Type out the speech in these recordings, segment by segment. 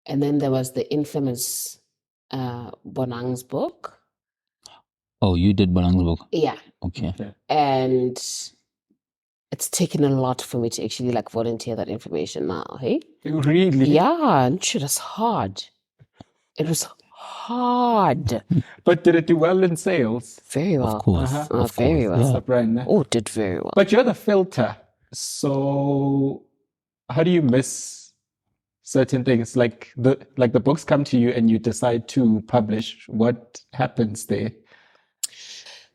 And then there was the infamous Bonang's book. Oh, you did Bonang's book? Yeah. Okay. And it's taken a lot for me to actually like volunteer that information now, hey? Really? Yeah, and shit is hard. It was hard. But did it do well in sales? Very well. Of course. Very well. Yeah. That's a brand, eh? Oh, did very well. But you're the filter. So how do you miss certain things? Like the books come to you and you decide to publish. What happens there?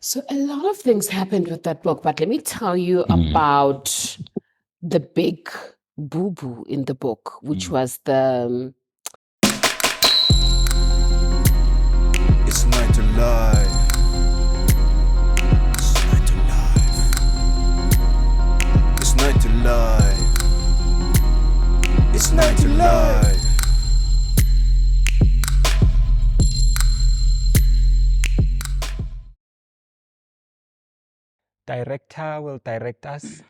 So a lot of things happened with that book, but let me tell you about the big boo-boo in the book, which was the... It's night to life. It's night to life. It's night to life. It's night to life. Director will direct us.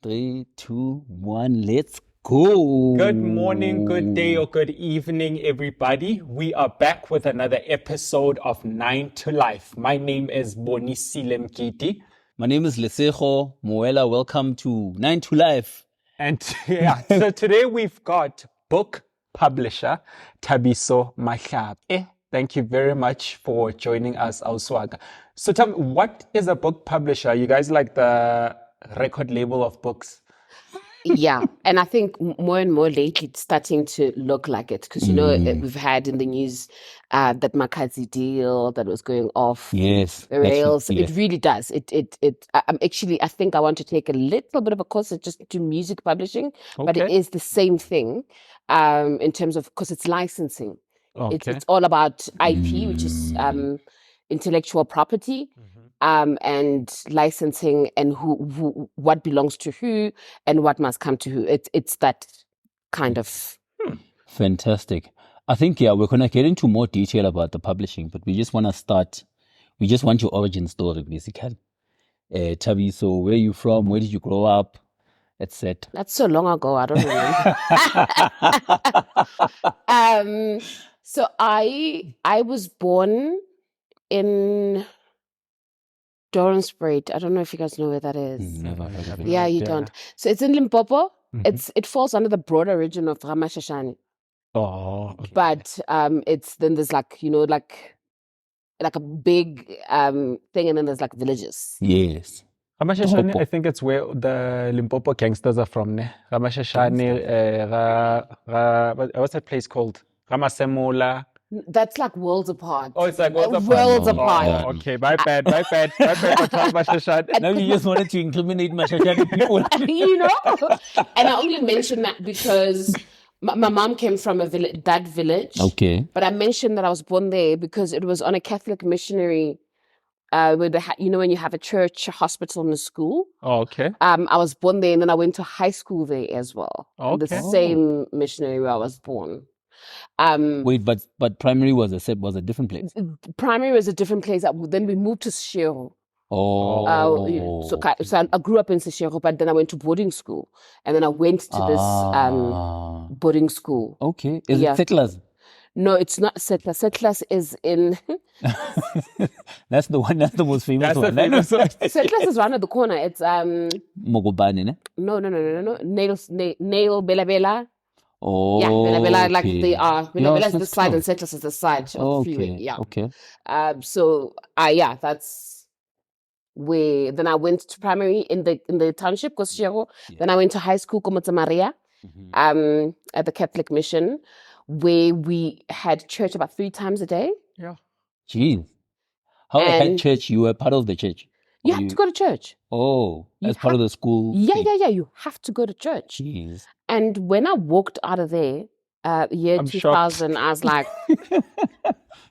3, 2, 1, let's go. Good morning, good day, or good evening, everybody. We are back with another episode of 9 to Life. My name is Bonisile Mgidi. My name is Lesego. Mowela, welcome to 9 to Life. And so today we've got book publisher Thabiso Mahlape. Thank you very much for joining us, Auswaga. So tell me, what is a book publisher? You guys like the record label of books? Yeah, and I think more and more lately it's starting to look like it because, you know, we've had in the news that Makazi deal that was going off Yes. the rails. Yes. It really does. I'm actually, I think I want to take a little bit of a course just to music publishing, but it Okay. is the same thing in terms of, because it's licensing. Okay. It's all about IP, which is intellectual property. And licensing and who what belongs to who and what must come to who. It's that kind of... Fantastic. I think, we're going to get into more detail about the publishing, but we just want to start. We just want your origin story, basically. Thabiso, where are you from? Where did you grow up? Etc. That's so long ago, I don't remember. So I was born in Dorenspreid. I don't know if you guys know where that is. Never heard of it. Yeah, you Yeah. don't. So it's in Limpopo. Mhm. It falls under the broader region of Ramashashani. Oh, okay. But it's then there's like, you know, like a big thing, and then there's like villages. Yes. Ramashashani, Limpopo. I think it's where the Limpopo gangsters are from. Ne? Ramashashani, what's that place called? Ramasemola. That's like worlds apart. Oh, it's like worlds apart. Worlds Oh, apart. yeah. Oh, okay, my bad for Ramashashani. Now you just wanted to incriminate Mashashani people. You know? And I only mention that because my mom came from that village. Okay. But I mentioned that I was born there because it was on a Catholic missionary, where you know, when you have a church, a hospital, and a school. Oh, okay. I was born there, and then I went to high school there as well. The Okay. same missionary where I was born. Wait, but primary was a different place. Primary was a different place. Then we moved to Seshego. Oh. So I grew up in Seshego, but then I went to boarding school, and then I went to this boarding school. Okay. Is Yeah. it settlers? No, it's not Settlers. Settlers is in... That's the one. That's the most famous That's the one. famous one. Settlers is round the corner. It's Mogobane, ne? no. Nail Bella Bella. Oh. Yeah, Bella Bella, like okay. they are. Bella Bella is the that's side cool. and Settlers is the side of the freeway. Okay. Yeah. Okay. So that's where. Then I went to primary in the township, Kosciello. Yeah. Then I went to high school, Komotsa Maria, Mhm. at the Catholic mission, where we had church about 3 times a day. Yeah. Jeez. How at And- church? You were part of the church. You Or have to go to church. Oh, You as part of the school. Yeah. thing. You have to go to church. Jeez. And when I walked out of there, year I'm 2000, I was like,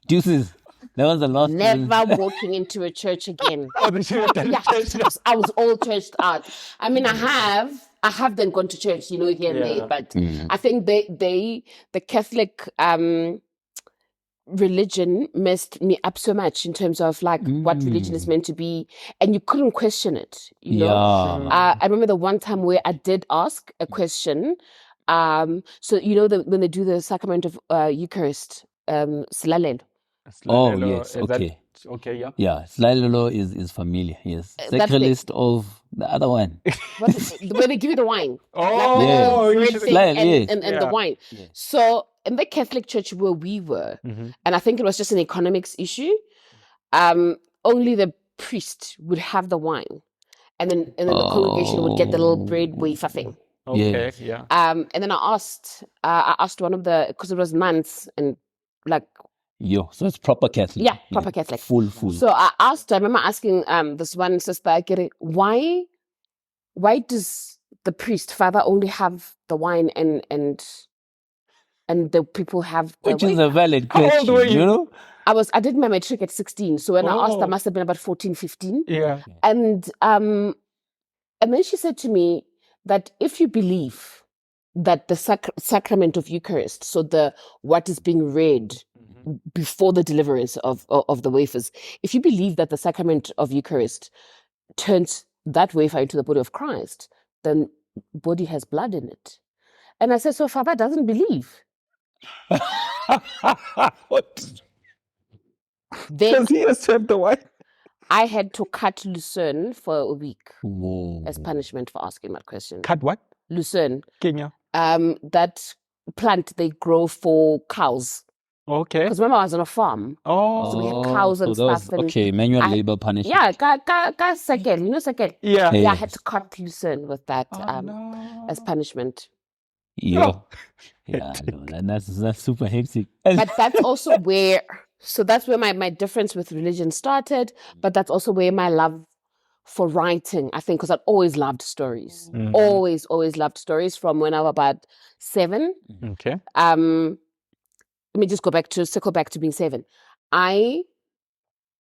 Deuces. That was the last one. never walking into a church again. Oh, they should have done Yeah, it. I was all churched out. I mean, I have then gone to church, you know, here and Yeah. there, but Mm. I think the Catholic religion messed me up so much in terms of like what religion is meant to be, and you couldn't question it, you know. Yeah. I remember the one time where I did ask a question. So you know when they do the sacrament of Eucharist, silalelo. Oh, Slalelo, yes. is that- Okay. okay, yeah. Yeah. Slalelo is familiar. Yes. That's the- Sacralist of the other one. When they give you the wine. Oh, Yes. you bread should- thing Slide, and, yes. and the Yeah. wine. Yes. So in the Catholic Church where we were, and I think it was just an economics issue, only the priest would have the wine. And then the congregation would get the little bread wafer thing. Okay, Yes. yeah. And then I asked one of the, because it was nuns and like, Yo, so it's proper Catholic. yeah, proper Catholic. Full. So I remember asking this one sister, why does the priest father only have the wine and the people have the Which is wafer? a valid How old question, were you? you know? I did my matric at 16. So when I asked, I Oh. must have been about 14, 15. Yeah. And then she said to me that if you believe that the sacrament of Eucharist, so what is being read before the deliverance of the wafers, if you believe that the sacrament of Eucharist turns that wafer into the body of Christ, then body has blood in it. And I said, so Father doesn't believe. What? Then Does he accept the wine? I had to cut lucerne for a week Whoa. as punishment for asking that question. Cut what? Lucerne, Kenya. that plant they grow for cows. Okay. Because remember I was on a farm. Oh. So we had cows and that was- stuff and okay, manual I- labor punishment. Yeah, ka sekel, you know sekel. Yeah. Yeah, I Yes. had to cut lucerne with that Oh, no. as punishment. Yo. Oh. Yeah, no, and that's super hectic. But that's also where, so that's where my difference with religion started. But that's also where my love for writing, I think, because I've always loved stories. Mhm. Always loved stories from when I was about 7. Okay. Let me just circle back to being 7. I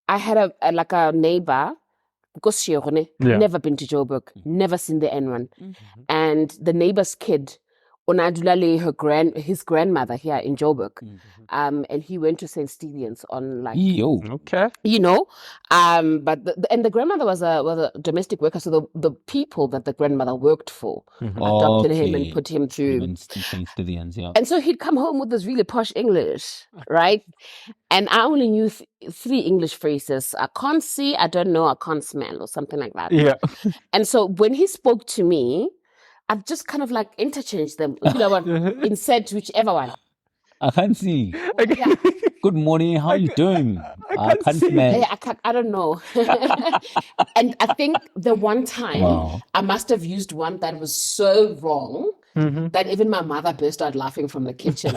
had a neighbor, because she Yeah. never been to Joburg, never seen the N1. And the neighbor's kid, Onadulale, his grandmother here in Joburg. And he went to St. Stephen's on like, Yo. Okay. you know, but the grandmother was a domestic worker, so the people that the grandmother worked for adopted him and Okay. put him through. Even St. Stephen's, yeah. And so he'd come home with this really posh English, right? And I only knew 3 English phrases: I can't see, I don't know, I can't smell, or something like that. Yeah. And so when he spoke to me, I've just kind of like interchanged them, you know, insert whichever one. I can't see. Yeah. Good morning. How you doing? I can't see. smell. Yeah, I don't know. And I think the one time Wow. I must have used one that was so wrong that even my mother burst out laughing from the kitchen.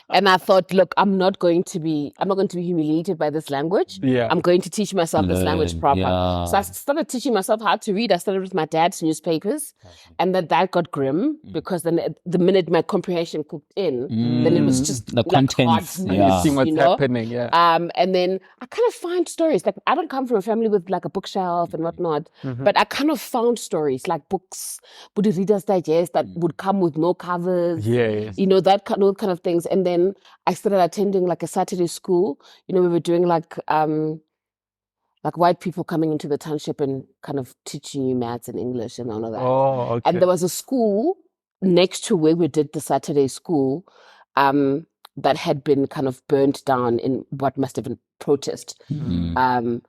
And I thought, look, I'm not going to be humiliated by this language. Yeah. I'm going to teach myself this language Learn, proper. yeah. So I started teaching myself how to read. I started with my dad's newspapers, and that got grim because then the minute my comprehension cooked in, then it was just The like contents, hard yeah. news, Seeing what's you know? happening. Yeah. And then I kind of find stories. Like I don't come from a family with like a bookshelf and whatnot, but I kind of found stories like books, with the Reader's Digest that would come with no covers. Yes. You know, those kind of things. And then I started attending like a Saturday school. You know, we were doing like white people coming into the township and kind of teaching you maths and English and all of that. Oh, okay. And there was a school next to where we did the Saturday school that had been kind of burnt down in what must have been protest. And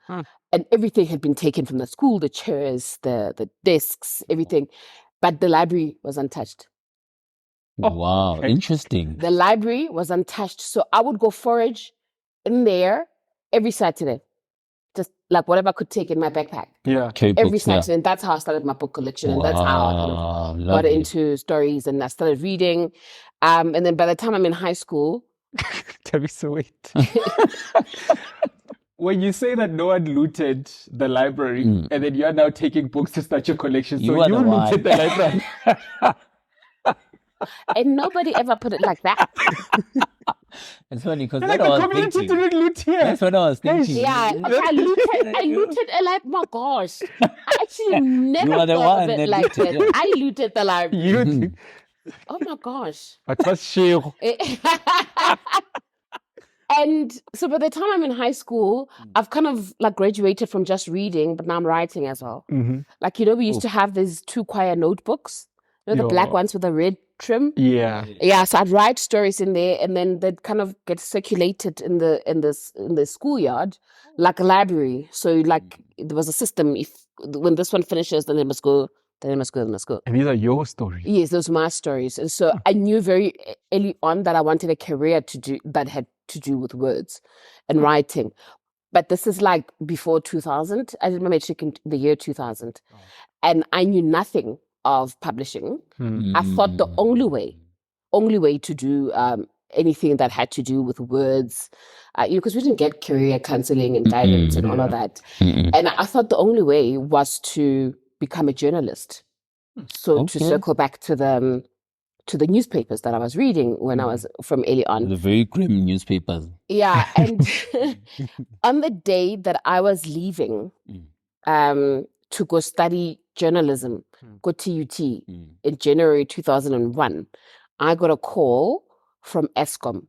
everything had been taken from the school, the chairs, the desks, everything. But the library was untouched. Wow. okay. Interesting. The library was untouched. So I would go forage in there every Saturday. Just like whatever I could take in my backpack. Yeah. Okay, Every books, yeah. Saturday. And that's how I started my book collection. And that's how I kind of Wow, got lovely. into stories and I started reading. And then by the time I'm in high school, Thabiso, wait. When you say that no one looted the library, and then you are now taking books to start your collection, You so are you the one. looted the library. and nobody ever put it like that. It's funny because Like what I the was community thinking. didn't loot here. That's what I was thinking. Yeah, I looted a like, my gosh. I actually never are the thought one of it that like looted, that. yeah. I looted the library. You Oh my gosh. What was she? And so by the time I'm in high school, I've kind of like graduated from just reading, but now I'm writing as well. Mm-hmm. Like, we used to have these 2 choir notebooks, the black ones with the red trim. Yeah. Yeah, so I'd write stories in there, and then they'd kind of get circulated in the schoolyard, like a library. So like there was a system. If when this one finishes, then they must go. Then they must go. Then they must go. And these are your stories. Yes, those were my stories, and so I knew very early on that I wanted a career to do that had to do with words and writing. But this is like before 2000. I did my matric in the year 2000, and I knew nothing of publishing. I thought the only way to do anything that had to do with words, because we didn't get career counseling and guidance and all of that. And I thought the only way was to become a journalist. So to circle back to the newspapers that I was reading when I was from early on. The very grim newspapers. Yeah, and on the day that I was leaving to go study journalism, go TUT in January 2001, I got a call from Eskom,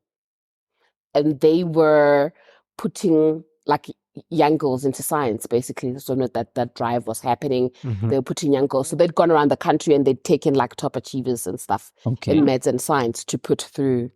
and they were putting like young girls into science, basically. So that drive was happening. They were putting young girls. So they'd gone around the country and they'd taken like top achievers and stuff in maths and science to put through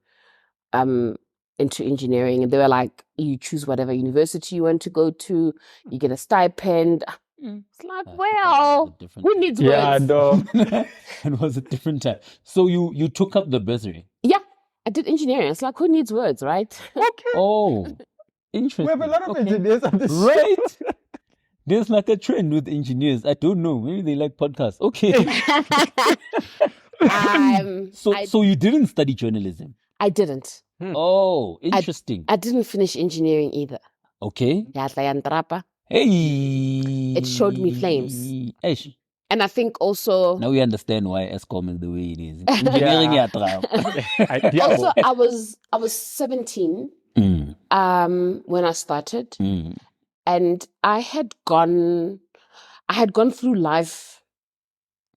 into engineering. And they were like, you choose whatever university you want to go to, you get a stipend. It's like, well, who needs words? Yeah, no. It was a different time. So you took up the bursary? Yeah, I did engineering. It's like, who needs words, right? Okay. Oh, interesting. We have a lot of engineers on this right? There's like a trend with engineers. I don't know. Maybe they like podcasts. Okay. So you didn't study journalism? I didn't. Oh, interesting. I didn't finish engineering either. Okay. Hey. It It showed me flames. And I think also... Now we understand why Eskom is the way it is. Engineering Also, I was 17 when I started. And I had gone through life.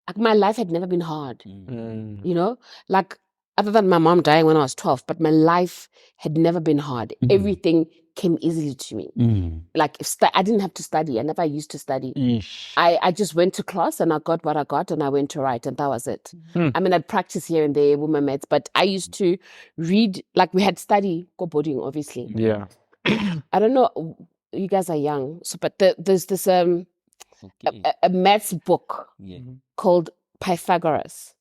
Like my life had never been hard. Like other than my mom dying when I was 12, but my life had never been hard. Everything came easily to me. Like I didn't have to study. I never used to study. I just went to class and I got what I got and I went to write and that was it. I mean, I'd practice here and there with my mates, but I used to read, like we had study, go boarding, obviously. Yeah. I don't know, you guys are young, so but there's this a maths book called Pythagoras,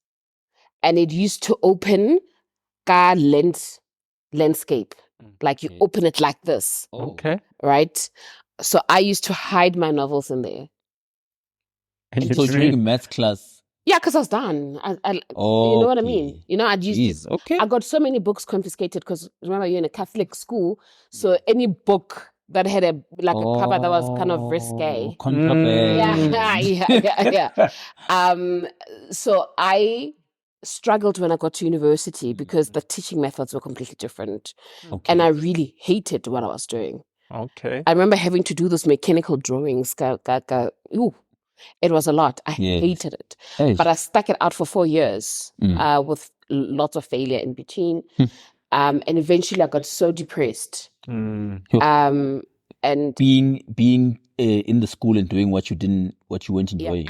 and it used to open landscape, like you open it like this. Okay. Right? So I used to hide my novels in there. And so during maths class? Yeah, because I was done. You know what I mean? I'd used to, I got so many books confiscated because remember you're in a Catholic school, so any book that had a cover that was kind of risque. Yeah. So I struggled when I got to university because the teaching methods were completely different. And I really hated what I was doing. Okay. I remember having to do those mechanical drawings. It was a lot. I hated it. But I stuck it out for 4 years with lots of failure in between. And eventually I got so depressed. And being in the school and doing what you weren't enjoying.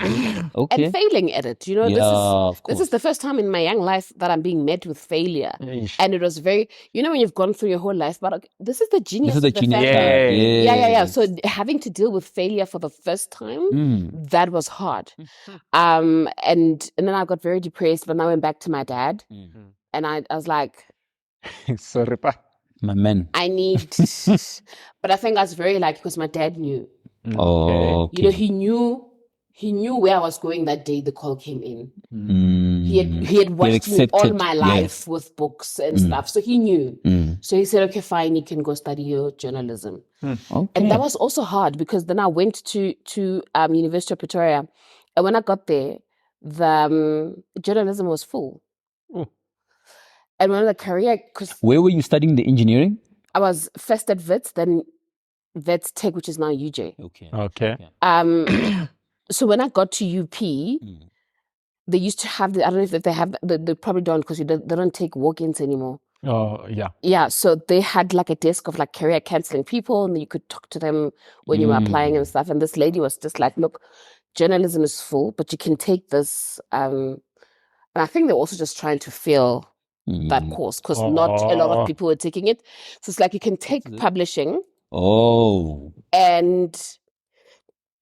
Okay. And failing at it. This is the first time in my young life that I'm being met with failure. And it was very, when you've gone through your whole life, but this is the genius. This is the genius. Yeah. So having to deal with failure for the first time, that was hard. And then I got very depressed, but now I went back to my dad. And I was like, sorry, pa. My man. I need, but I think I was very lucky because my dad knew. Okay. He knew where I was going that day the call came in. He had watched me all my life with books and stuff, so he knew. So he said, okay, fine, you can go study your journalism. And that was also hard because then I went to University of Pretoria, and when I got there, the journalism was full. And one of the career, where were you studying the engineering? I was first at Wits, then Wits Tech, which is now UJ. Okay. So when I got to UP, they used to have I don't know if they have, they probably don't because they don't take walk-ins anymore. Oh, yeah. Yeah, so they had like a desk of like career counseling people, and you could talk to them when you were applying and stuff. And this lady was just like, look, journalism is full, but you can take this. And I think they're also just trying to fill that course because not a lot of people were taking it. So it's like you can take publishing. Oh. And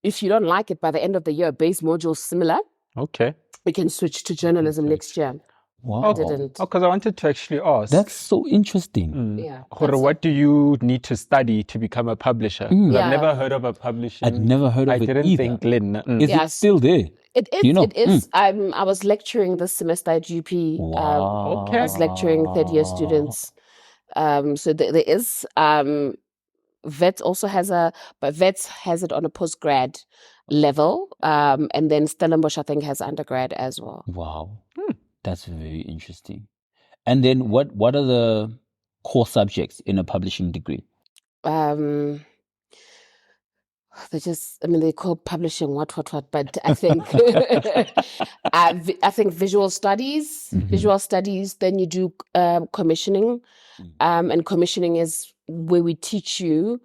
if you don't like it, by the end of the year, base module similar, Okay. we can switch to journalism next year. Wow. I didn't. Oh, because I wanted to actually ask. That's so interesting. Yeah. Hore, what do you need to study to become a publisher? 'Cause I've never heard of a publishing. I'd never heard of I it didn't either. think, Lynn. Is it still there? It is. You know? It is. I was lecturing this semester at GP. Wow. I was lecturing third-year students. So there is. VETS also has but VETS has it on a postgrad level. And then Stellenbosch, I think, has undergrad as well. Wow. That's very interesting. And then what are the core subjects in a publishing degree? They call publishing what, but I think I think visual studies, then you do commissioning. And commissioning is where we teach you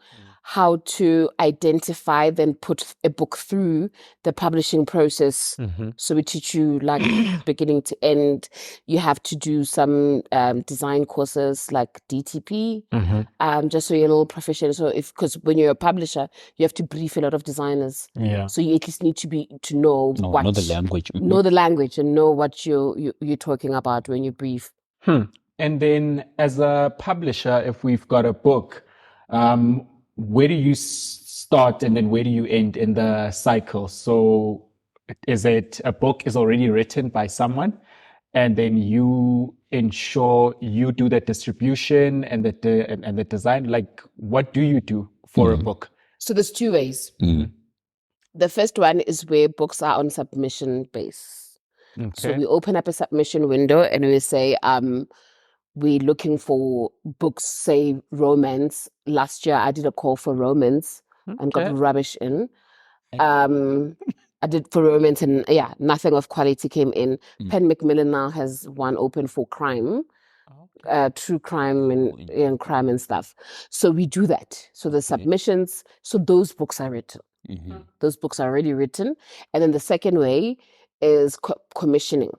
how to identify, then put a book through the publishing process. So we teach you like beginning to end. You have to do some design courses like DTP, just so you're a little proficient. So because when you're a publisher, you have to brief a lot of designers. Yeah. So you at least need to know know the language. know the language and know what you're talking about when you brief. And then as a publisher, if we've got a book, where do you start and then where do you end in the cycle? So is it a book is already written by someone and then you ensure you do the distribution and the design? Like, what do you do for a book? So there's two ways. The first one is where books are on submission base. So we open up a submission window and we say, we're looking for books, say romance. Last year I did a call for romance and got rubbish in. I did for romance and nothing of quality came in. Penn Macmillan now has one open for crime, true crime and crime and stuff. So we do that. So the submissions, so those books are written. Those books are already written. And then the second way is commissioning,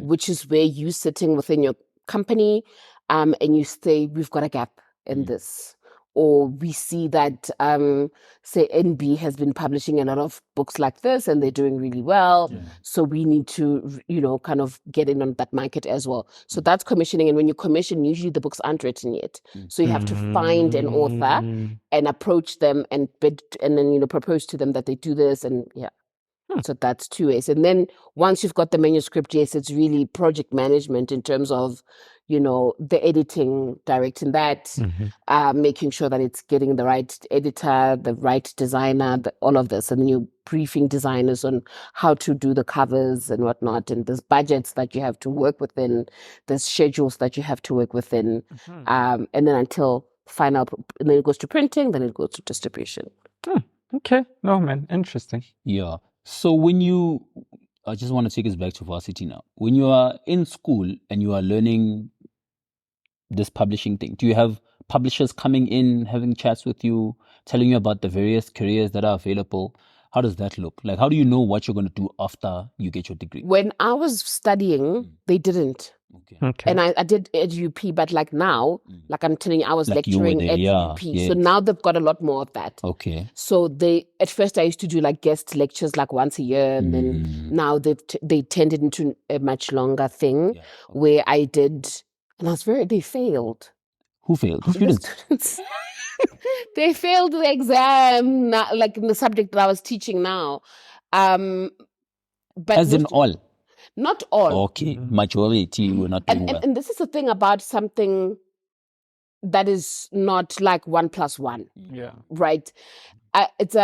which is where you sitting within your company and you say, we've got a gap in this. Or we see that, say, NB has been publishing a lot of books like this and they're doing really well. So we need to, kind of get in on that market as well. So that's commissioning. And when you commission, usually the books aren't written yet. So you have to find an author and approach them and bid and then, propose to them that they do this and So that's two ways. And then once you've got the manuscript, yes, it's really project management in terms of, the editing, directing that, making sure that it's getting the right editor, the right designer, all of this. And then you're briefing designers on how to do the covers and whatnot. And there's budgets that you have to work within, there's schedules that you have to work within. And then until final, and then it goes to printing, then it goes to distribution. Okay. No, man. Interesting. Yeah. So I just want to take us back to varsity now. When you are in school and you are learning this publishing thing, do you have publishers coming in, having chats with you, telling you about the various careers that are available? How does that look? Like, how do you know what you're going to do after you get your degree? When I was studying, they didn't. Okay. And I did at UP, but like now, like I'm telling you, I was Like you were lecturing there, at yeah, UP. yes. So now they've got a lot more of that. Okay. So at first I used to do like guest lectures like once a year. And then now they turned it into a much longer thing where I did, and they failed. Who failed? The students? Students. They failed the exam, like in the subject that I was teaching now. But As in all? Not all. Okay. Majority were not doing well. And this is the thing about something that is not like 1 + 1. Yeah. Right? It's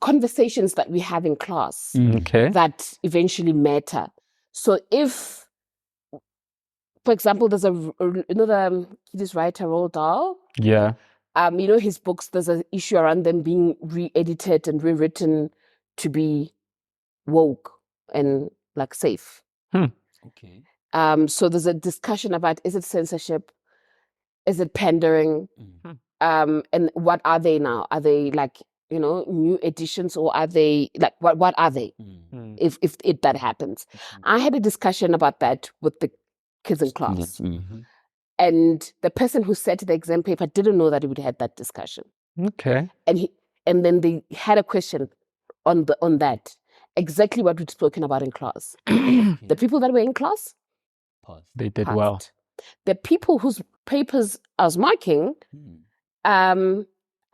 conversations that we have in class that eventually matter. So if, for example, there's this writer Roald Dahl. Yeah. His books, there's an issue around them being re-edited and rewritten to be woke and like safe. Okay. So there's a discussion about, is it censorship? Is it pandering? And what are they now? Are they like, new editions, or are they like, what are they? If that happens. I had a discussion about that with the kids in class. And the person who set the exam paper didn't know that he would have that discussion. Okay. And then they had a question on that, exactly what we'd spoken about in class. The people that were in class, They did passed. well. The people whose papers I was marking, I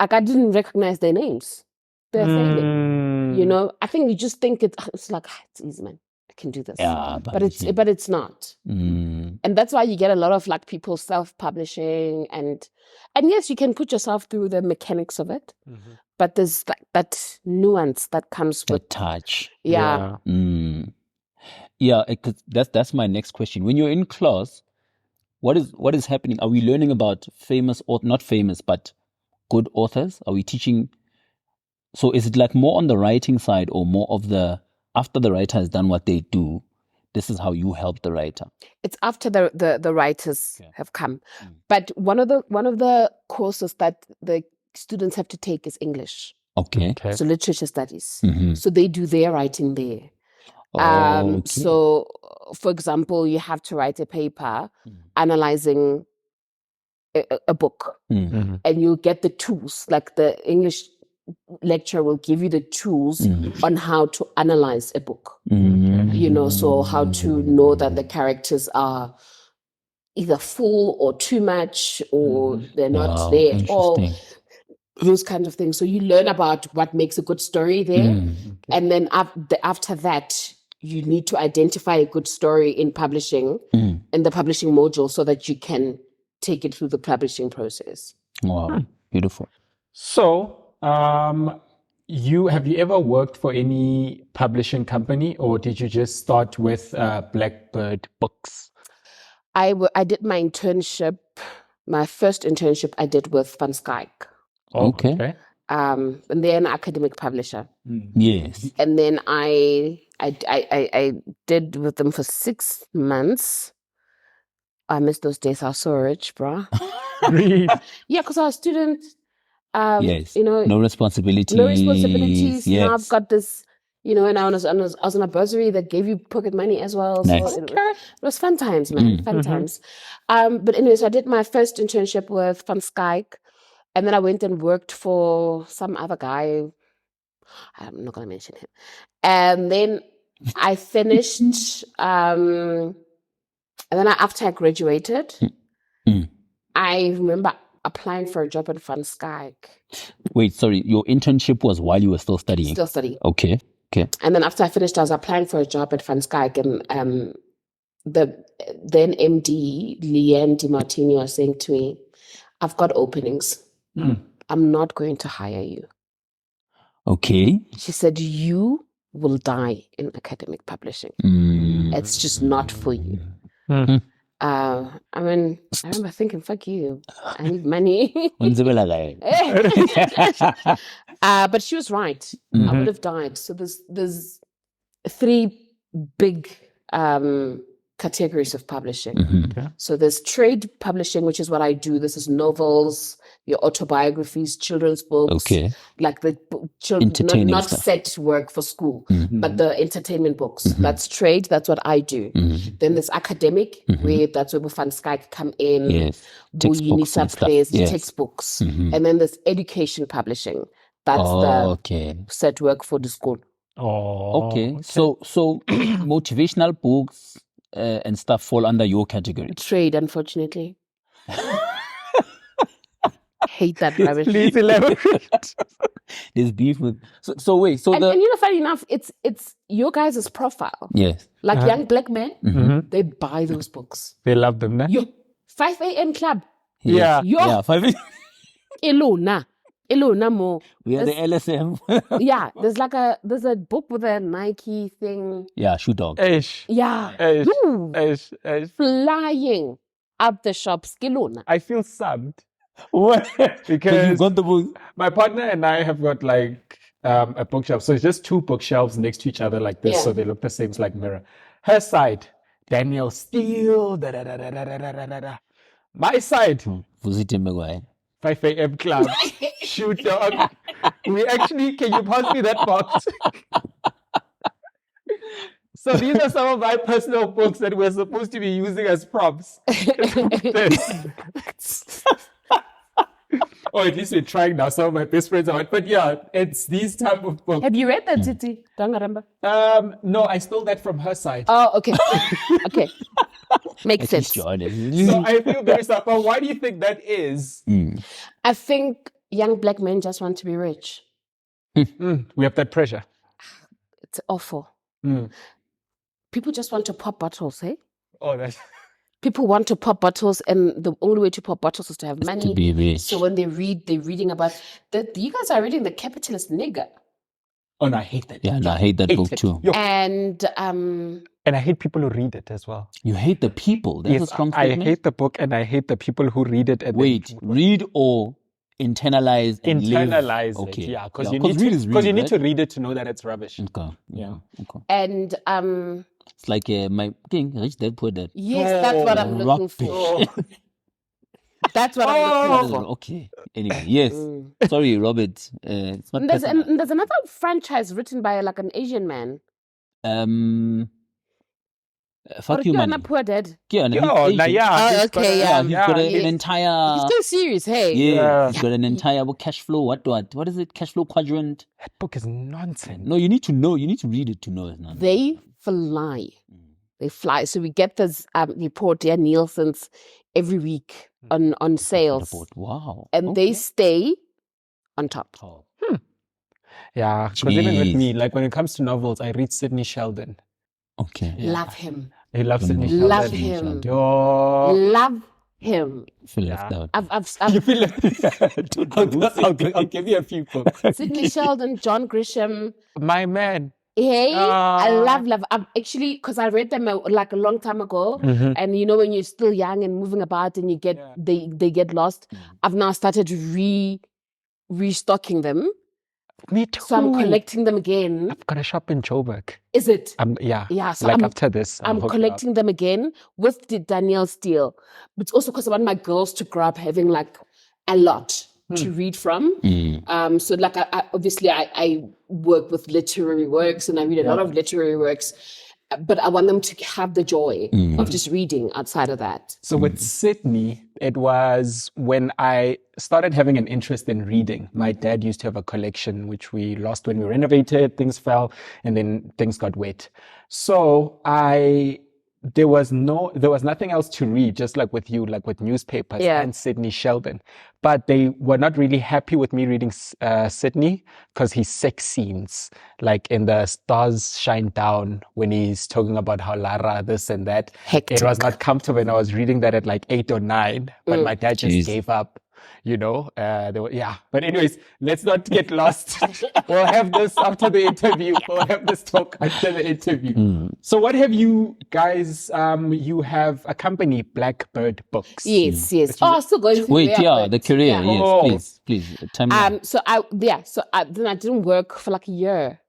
didn't recognize their names. They're failing. I think you just think it's like, it's easy, man. I can do this. Yeah, but it's not. And that's why you get a lot of like people self-publishing, and yes, you can put yourself through the mechanics of it, but there's like that nuance that comes with touch. Yeah. Yeah, that's my next question. When you're in class, what is happening? Are we learning about famous or not famous, but good authors? Are we teaching? So is it like more on the writing side, or more of the, after the writer has done what they do, this is how you help the writer? It's after the writers have come. But one of the courses that the students have to take is English. Okay. So literature studies. So they do their writing there. So, for example, you have to write a paper analyzing a book, and you'll get the tools, like the English lecturer will give you the tools on how to analyze a book. So how to know that the characters are either full or too much, or they're not there at all. Those kinds of things. So you learn about what makes a good story there. And then after that, you need to identify a good story in publishing, in the publishing module, so that you can take it through the publishing process. Wow, beautiful. So, have you ever worked for any publishing company, or did you just start with Blackbird Books? I did my internship. My first internship I did with Van Skyke. Okay. And they're an academic publisher. Yes. And then I did with them for 6 months. I miss those days. I was so rich, bruh. Yeah, because I was a student. Yes. No responsibilities. Yes. Now I've got this, and I was on a bursary that gave you pocket money as well. Nice. So it was fun times, man. Fun times. But anyway, so I did my first internship with Van Skyke. And then I went and worked for some other guy. I'm not going to mention him. And then I finished. And then after I graduated, I remember applying for a job at Van Skyke. Wait, sorry. Your internship was while you were still studying? Still studying. Okay. And then after I finished, I was applying for a job at Van Skyke. And the then MD, Leanne DiMartini, was saying to me, I've got openings. I'm not going to hire you. Okay. She said, you will die in academic publishing. It's just not for you. I remember thinking, fuck you. I need money. But she was right. I would have died. So there's 3 big categories of publishing. So there's trade publishing, which is what I do. This is novels, your autobiographies, children's books, like the children, not set work for school, but the entertainment books. That's trade. That's what I do. Then there's academic, where that's where Van Skyke come in. Yes. Textbooks, textbooks. And then there's education publishing. That's the set work for the school. Okay. So motivational books and stuff fall under your category. Trade, unfortunately. Hate that rubbish. Please elaborate. There's beef with. So wait. So and funny enough, it's your guys' profile. Yes. Like young black men, they buy those books. They love them, né? Yo, 5 a.m. club. Yeah. Yeah. 5 a.m. Elona more. We are the LSM. Yeah, there's a book with a Nike thing. Yeah, Shoe Dog. Ish. Yeah. Ish. Flying up the shops. Kelona. I feel subbed. Because you've got the book. My partner and I have got like a bookshelf. So it's just 2 bookshelves next to each other like this. Yeah. So they look the same. It's like mirror. Her side, Daniel Steele. Da, da, da, da, da, da, da, da, da. My side, 5 a.m. club. Shoot dog. We actually, can you pass me that box? So these are some of my personal books that we're supposed to be using as prompts. Or at least we're trying now. Some of my best friends are, but yeah, it's these type of books. Have you read that, Titi? Don't remember. No, I stole that from her side. Oh, okay. Okay. Makes sense. So I feel very sad. But why do you think that is? I think young black men just want to be rich. We have that pressure. It's awful. People just want to pop bottles, hey? Oh, that's... People want to pop bottles, and the only way to pop bottles is to have money. To be rich. So when they read, they're reading about that. You guys are reading The Capitalist Nigger. Oh, no, I hate that. Yeah, no, I hate that book too. Yo. And I hate people who read it as well. You hate the people. That's a strong statement. I hate the book, and I hate the people who read it. And wait, read or internalize and internalize live. it, Okay. yeah, because Yeah, you need read, need to read it to know that it's rubbish. Okay. Yeah. Okay. and It's like my king, Rich Dad Poor Dad. yes, that's what I'm looking for. That's what I'm looking for. Okay. Anyway, yes. Sorry, Robert. It's not And there's another franchise written by like an Asian man. Fuck you, man. Poor Dad. Yeah, Yo, he's nah, Asian. yeah. Oh, okay, Yeah, he's got yeah. an entire. He's still serious, hey. Yeah, he's got an entire cash flow. What is it? Cash flow quadrant. That book is nonsense. No, you need to know. You need to read it to know it's nonsense. They fly. They fly. So we get this report, yeah, Nielsen's every week on sales. Wow. And they stay on top. Oh. Yeah, because even with Jeez. me, like when it comes to novels, I read Sidney Sheldon. Okay. Love him. I love Sidney Love Sheldon. him. Yo. Love him. Feel left out. You feel like I'll give you a few books. Sidney Sheldon, John Grisham. My man. Hey, I Ah. love. I've actually, because I read them like a long time ago, and you know when you're still young and moving about and you get they get lost. I've now started restocking them, Me too. so I'm collecting them again. I've got a shop in Joburg. Is it? Yeah. So Like after this, I'm hooking collecting them again with the Danielle Steele, but it's also because I want my girls to grow up having like a lot to read from. So like I obviously I work with literary works and I read a lot of literary works, but I want them to have the joy of just reading outside of that. So with Sydney, it was when I started having an interest in reading. My dad used to have a collection, which we lost when we renovated, things fell, and then things got wet. So there was nothing else to read, just like with you, like with newspapers and Sidney Sheldon. But they were not really happy with me reading Sidney because his sex scenes, like in the Stars Shine Down, when he's talking about how Lara, this and that, Hectic. it was not comfortable. And I was reading that at like 8 or 9, but my dad just gave up. You know, But anyways, let's not get lost. We'll have this after the interview. We'll have this talk after the interview. So what have you guys, you have a company, Blackbird Books. Yes. Oh, still going through Wait, there, but the career. Yes, Oh. please. Tell me. So then I didn't work for like a year.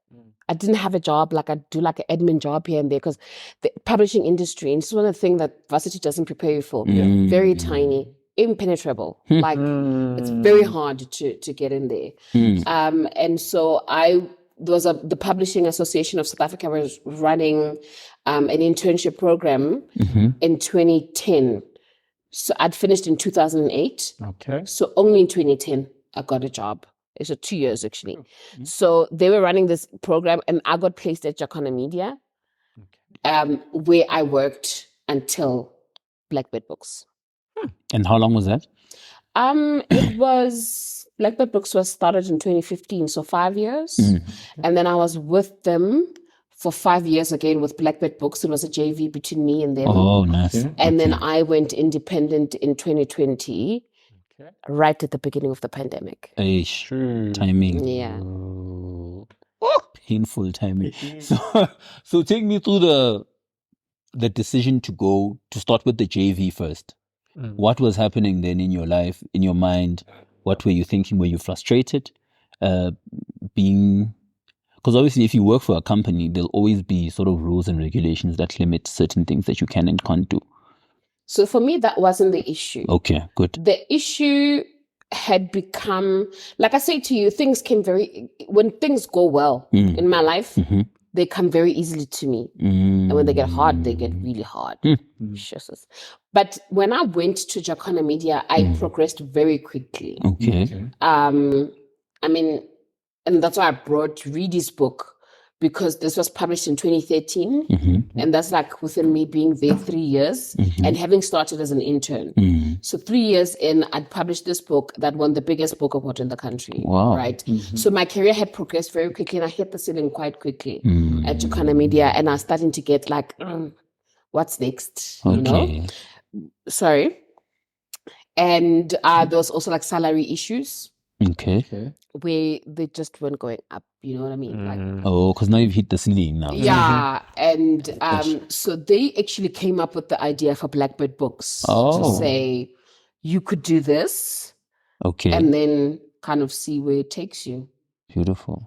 I didn't have a job, like I do like an admin job here and there because the publishing industry, and this is one of the things that varsity doesn't prepare you for. Very tiny, impenetrable. Like it's very hard to get in there. And so the Publishing Association of South Africa was running an internship program in 2010. So I'd finished in 2008. Okay. So only in 2010, I got a job. It's 2 years actually. So they were running this program and I got placed at Jacona Media, where I worked until Blackbird Books. And how long was that? It was, Blackbird Books was started in 2015, so 5 years. And then I was with them for 5 years again with Blackbird Books. It was a JV between me and them. Oh, nice. And then I went independent in 2020, right at the beginning of the pandemic. Eish, timing. Yeah. Painful timing. So take me through the decision to start with the JV first. What was happening then in your life, in your mind? What were you thinking? Were you frustrated? Because obviously, if you work for a company, there'll always be sort of rules and regulations that limit certain things that you can and can't do. So for me, that wasn't the issue. Okay, good. The issue had become, like I say to you, when things go well in my life, they come very easily to me. And when they get hard, they get really hard. Jesus. But when I went to Jacona Media, I progressed very quickly. Okay. I mean, and that's why I brought Reedy's book, because this was published in 2013. And that's like within me being there 3 years and having started as an intern. So 3 years in, I'd published this book that won the biggest book award in the country. Wow. Right. So my career had progressed very quickly, and I hit the ceiling quite quickly at Jacona Media. And I was starting to get like, what's next? Okay. You know? Sorry. And there was also like salary issues. Okay. Where they just weren't going up, you know what I mean? Like, Oh, because now you've hit the ceiling now. yeah, and so they actually came up with the idea for Blackbird Books to say you could do this, Okay. and then kind of see where it takes you. Beautiful.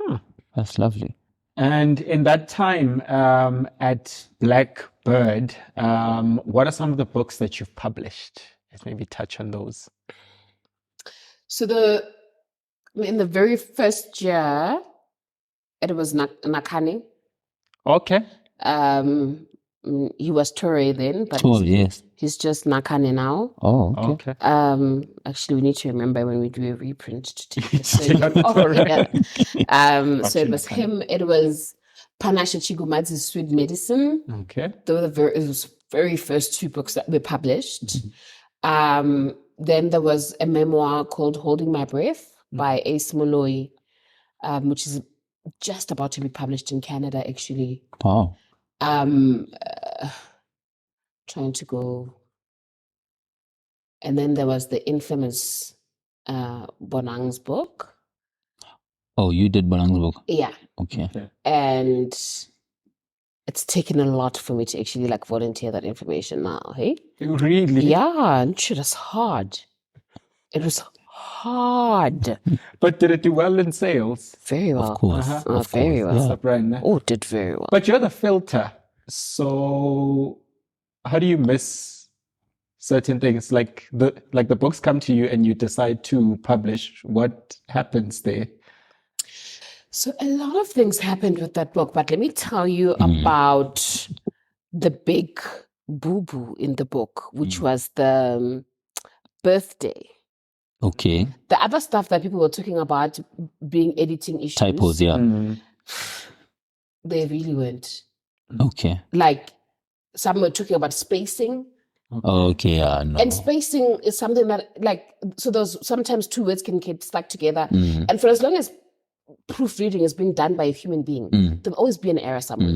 That's lovely. And in that time at Blackbird, what are some of the books that you've published? Let's maybe touch on those. So in the very first year, it was Nakani. Okay. He was Torre then, but Yes. he's just Nakane now. Oh, okay. Actually, we need to remember when we do a reprint to take the so it was him. It was Panashe Chigumadze's Sweet Medicine. Okay. They were it was very first 2 books that were published. Then there was a memoir called Holding My Breath by Ace Molloy, which is just about to be published in Canada, actually. Wow. Trying to go. And then there was the infamous Bonang's book. Oh, you did Bonang's book? Yeah. Okay. And it's taken a lot for me to actually like volunteer that information now, hey? Really? Yeah, and shit, it's hard. It was hard. But did it do well in sales? Very well. Of course. Very well. Yeah. Oh, it did very well. But you're the filter. So how do you miss certain things? Like the books come to you and you decide to publish. What happens there? So a lot of things happened with that book, but let me tell you about the big boo-boo in the book, which was the birthday. Okay. The other stuff that people were talking about being editing issues. Typos, yeah. They really weren't. Okay. Like, some were talking about spacing. Okay, no. And spacing is something that, like, so those sometimes 2 words can get stuck together. And for as long as proofreading is being done by a human being, there'll always be an error somewhere.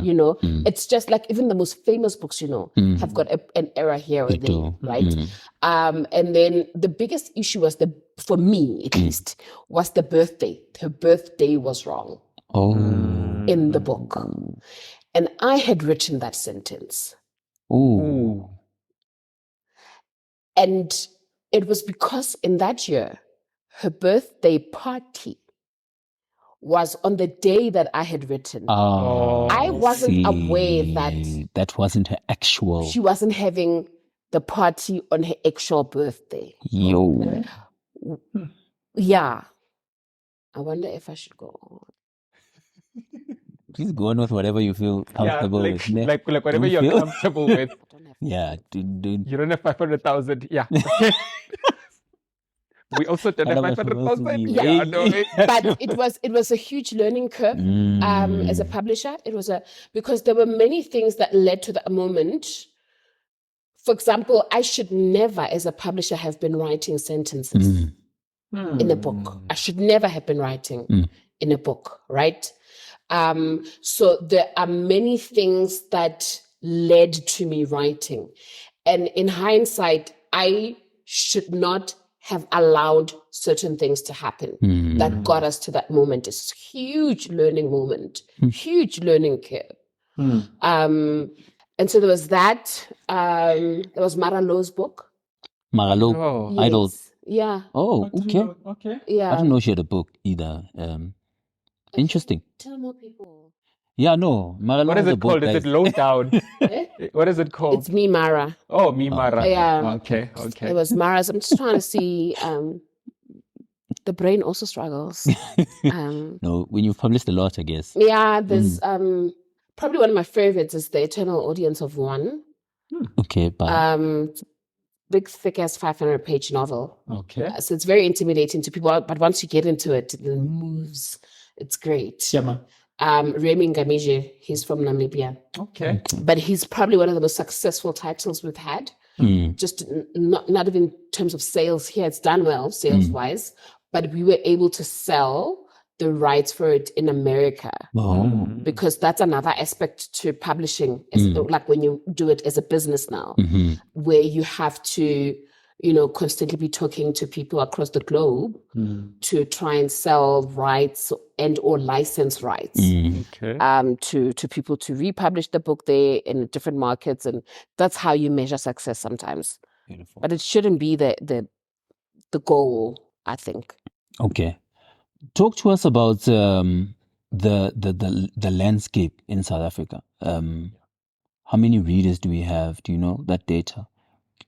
You know, it's just like even the most famous books, you know, have got an error here or there, right? And then the biggest issue was for me at least, was the birthday. Her birthday was wrong in the book. And I had written that sentence. Oh. And it was because in that year, her birthday party was on the day that I had written. I wasn't aware that wasn't her actual. She wasn't having the party on her actual birthday. Yo. Yeah. I wonder if I should go on. Please go on with whatever you feel comfortable with. Like whatever you're comfortable with. Yeah. You don't have 500,000. Yeah. Okay. We also don't have 500,000. Yeah, but it was a huge learning curve as a publisher. It was because there were many things that led to that moment. For example, I should never, as a publisher, have been writing sentences in a book. I should never have been writing in a book, right? So there are many things that led to me writing. And in hindsight, I should not have allowed certain things to happen that got us to that moment. It's a huge learning moment, huge learning curve. And so there was that. There was Maralo's book. Maralo, Yes. Idol. Yeah. Oh, okay. Okay. Yeah. I didn't know she had a book either. Interesting. Tell more people. Yeah, no. Mara What is has a it book, called? Is guys. it Low Down? Eh? What is it called? It's me, Mara. Oh, Mimara. Yeah. Okay. It was Mara's. I'm just trying to see. The brain also struggles. No, when you've published a lot, I guess. Yeah, there's probably one of my favorites is The Eternal Audience of One. Okay, but Big, thick ass 500-page novel. Okay. So it's very intimidating to people, but once you get into it, the moves, it's great. Remy Ngamije, he's from Namibia. Okay. But he's probably one of the most successful titles we've had. Just not even in terms of sales here, it's done well sales-wise, but we were able to sell the rights for it in America. Because that's another aspect to publishing. It's like when you do it as a business now, where you have to, constantly be talking to people across the globe to try and sell rights and or license rights to people to republish the book there in different markets. And that's how you measure success sometimes. Beautiful. But it shouldn't be the goal, I think. Okay. Talk to us about the landscape in South Africa. How many readers do we have? Do you know that data?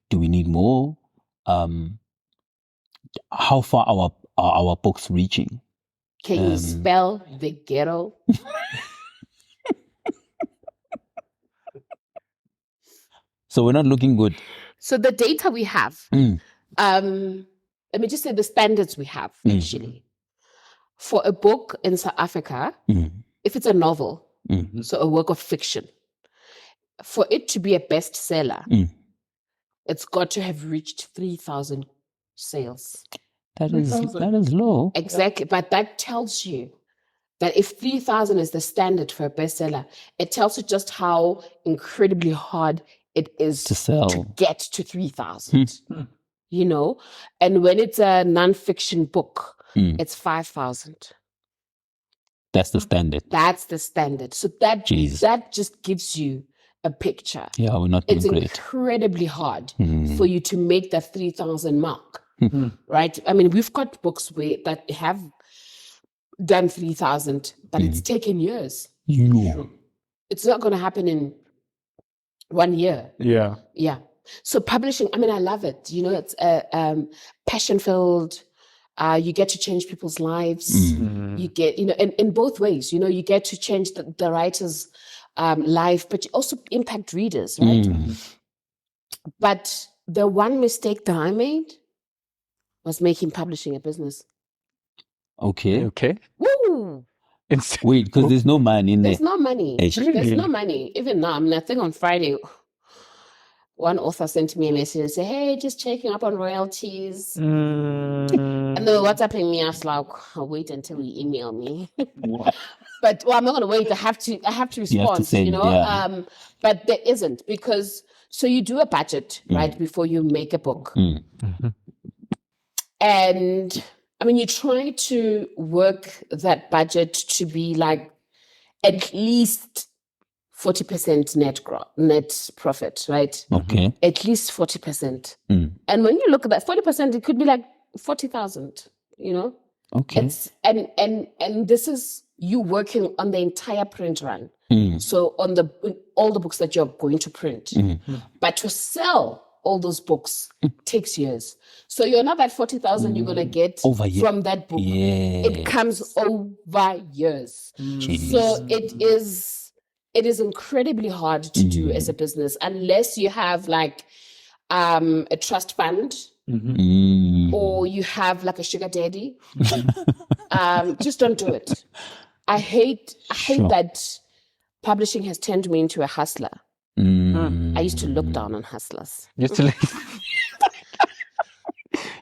Do we need more? How far are our books reaching? Can you spell the ghetto? So we're not looking good. So the data we have, let me just say the standards we have actually. For a book in South Africa, if it's a novel, so a work of fiction, for it to be a bestseller, it's got to have reached 3,000 sales. That is low. Exactly. But that tells you that if 3,000 is the standard for a bestseller, it tells you just how incredibly hard it is to sell, to get to 3,000. And when it's a nonfiction book, it's 5,000. That's the standard. That's the standard. So that just gives you a picture. Yeah, we're not doing great. It's incredibly hard for you to make that 3,000 mark, right? I mean, we've got books that have done 3,000, but it's taken years. It's not going to happen in 1 year. Yeah. Yeah. So publishing, I mean, I love it. It's passion-filled. You get to change people's lives. You get, in both ways, you get to change the writer's life, but you also impact readers, right? But the one mistake that I made was making publishing a business. Okay. Woo! Wait, because there's no money in there. There's no money. There's no money. Even now, I think on Friday, one author sent me a message and said, "Hey, just checking up on royalties." And they were WhatsApping me. I was like, "I'll wait until you email me." But I'm not going to wait. I have to respond. You have to send, but there isn't, because so you do a budget right before you make a book, and I mean you try to work that budget to be like at least 40% net profit, right? Okay. At least 40%. And when you look at that 40%, it could be like 40,000. Okay. And this is you working on the entire print run. So on all the books that you're going to print, but to sell all those books takes years. So you're not that 40,000 you're gonna get from that book. It comes over years. So it is incredibly hard to do as a business unless you have like a trust fund. Or you have like a sugar daddy. Just don't do it. I hate that publishing has turned me into a hustler. I used to look down on hustlers.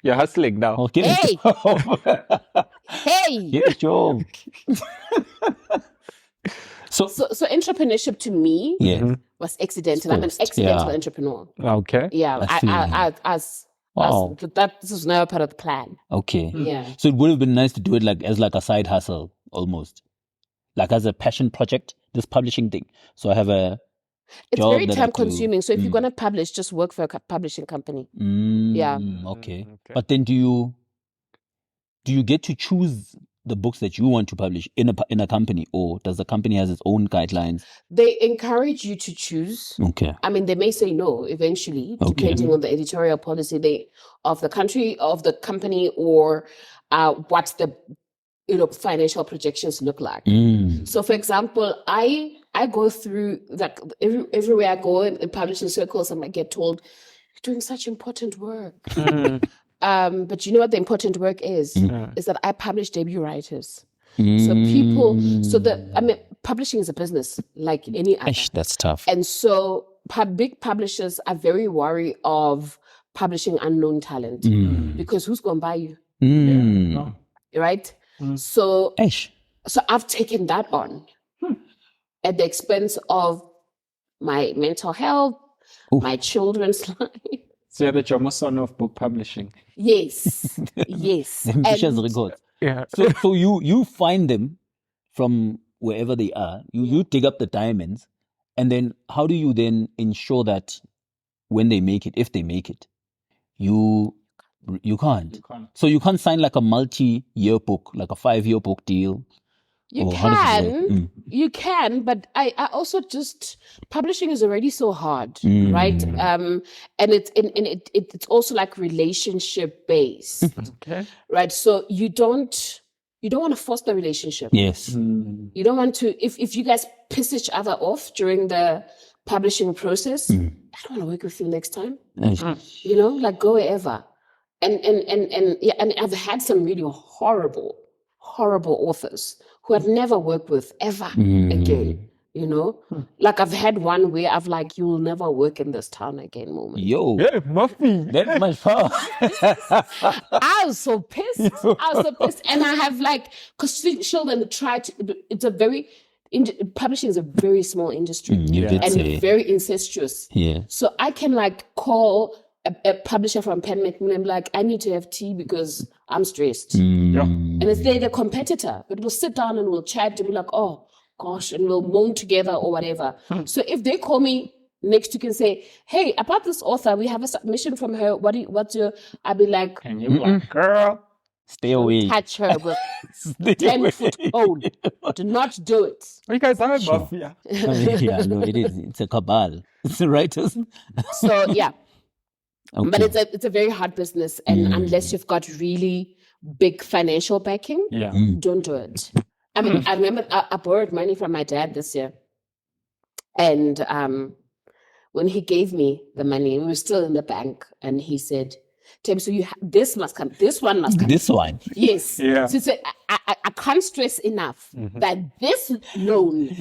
You're hustling now. Okay. Hey! Hey! Get a job. So entrepreneurship to me was accidental. I'm an accidental entrepreneur. Okay. Yeah. This was never part of the plan. Okay. Yeah. So it would have been nice to do it as a side hustle almost. Like as a passion project, this publishing thing. So I have it's very time consuming. So if you're going to publish, just work for a publishing company. Okay. But then do you get to choose the books that you want to publish in a company, or does the company has its own guidelines? They encourage you to choose. Okay. I mean, they may say no eventually, Okay. depending on the editorial policy of the country, of the company, or what the financial projections look like. So, for example, I go through like everywhere I go in publishing circles, I get told, "You're doing such important work." But you know what the important work is? Is that I publish debut writers. So publishing is a business like any other. That's tough. And so big publishers are very wary of publishing unknown talent because who's going to buy you? Right? So I've taken that on at the expense of my mental health, my children's life. So you're the Jomoson of book publishing. Yes. Yes. Yeah. So you find them from wherever they are. You dig up the diamonds, and then how do you then ensure that when they make it, if they make it, you can't. So you can't sign like a multi-year book, like a 5-year book deal. You can, but I also publishing is already so hard, right? And it's also like relationship based, Okay. right? So you don't want to force the relationship. Yes. You don't want to if you guys piss each other off during the publishing process. I don't want to work with you next time. Like go wherever. And I've had some really horrible authors who I've never worked with ever again, Like I've had one where I've like, you'll never work in this town again moment. Yo. Yeah, Muffy. That's much power. I was so pissed. And I have like, because children try to, publishing is a very small industry very incestuous. Yeah. So I can like call a publisher from Penn Macmillan and be like, I need to have tea because I'm stressed. And it's the competitor, but we'll sit down and we'll chat and be like, oh gosh, and we'll moan together or whatever. So if they call me next week and say, hey, about this author, we have a submission from her. I'll be like, and you're like, girl, stay away. Catch her with 10-foot pole. Do not do it. You guys are a mafia. Yeah, no, it is. It's a cabal. It's the writers. So yeah. Okay. But it's a very hard business, and unless you've got really big financial backing, don't do it. I mean, I remember I borrowed money from my dad this year, and when he gave me the money, we were still in the bank, and he said, "Tim, so this must come. This one must come. This one, yes." Yeah. So I can't stress enough that this loan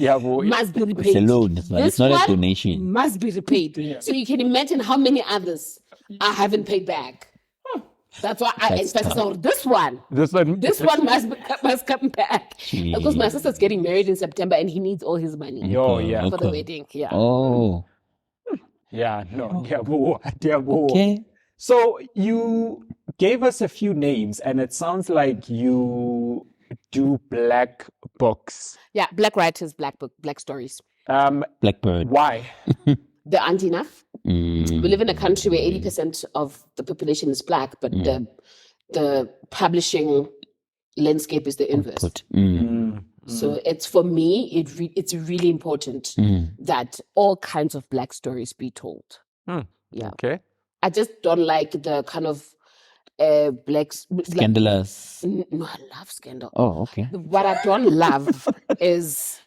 must be repaid. it's a loan. It's not a donation. Must be repaid. So you can imagine how many others I haven't paid back. That's why I expect this one must come back. Jeez. Because my sister's getting married in September and he needs all his money for the wedding. Yeah. Oh. Yeah, no. Yeah, Okay. So you gave us a few names, and it sounds like you do black books. Yeah, black writers, black stories. Blackbird. Why? There aren't enough. We live in a country where 80% of the population is black, but the publishing landscape is the inverse. So it's, for me, it's really important that all kinds of black stories be told. Yeah. Okay. I just don't like the kind of Scandalous. No, I love scandal. Oh, okay. What I don't love is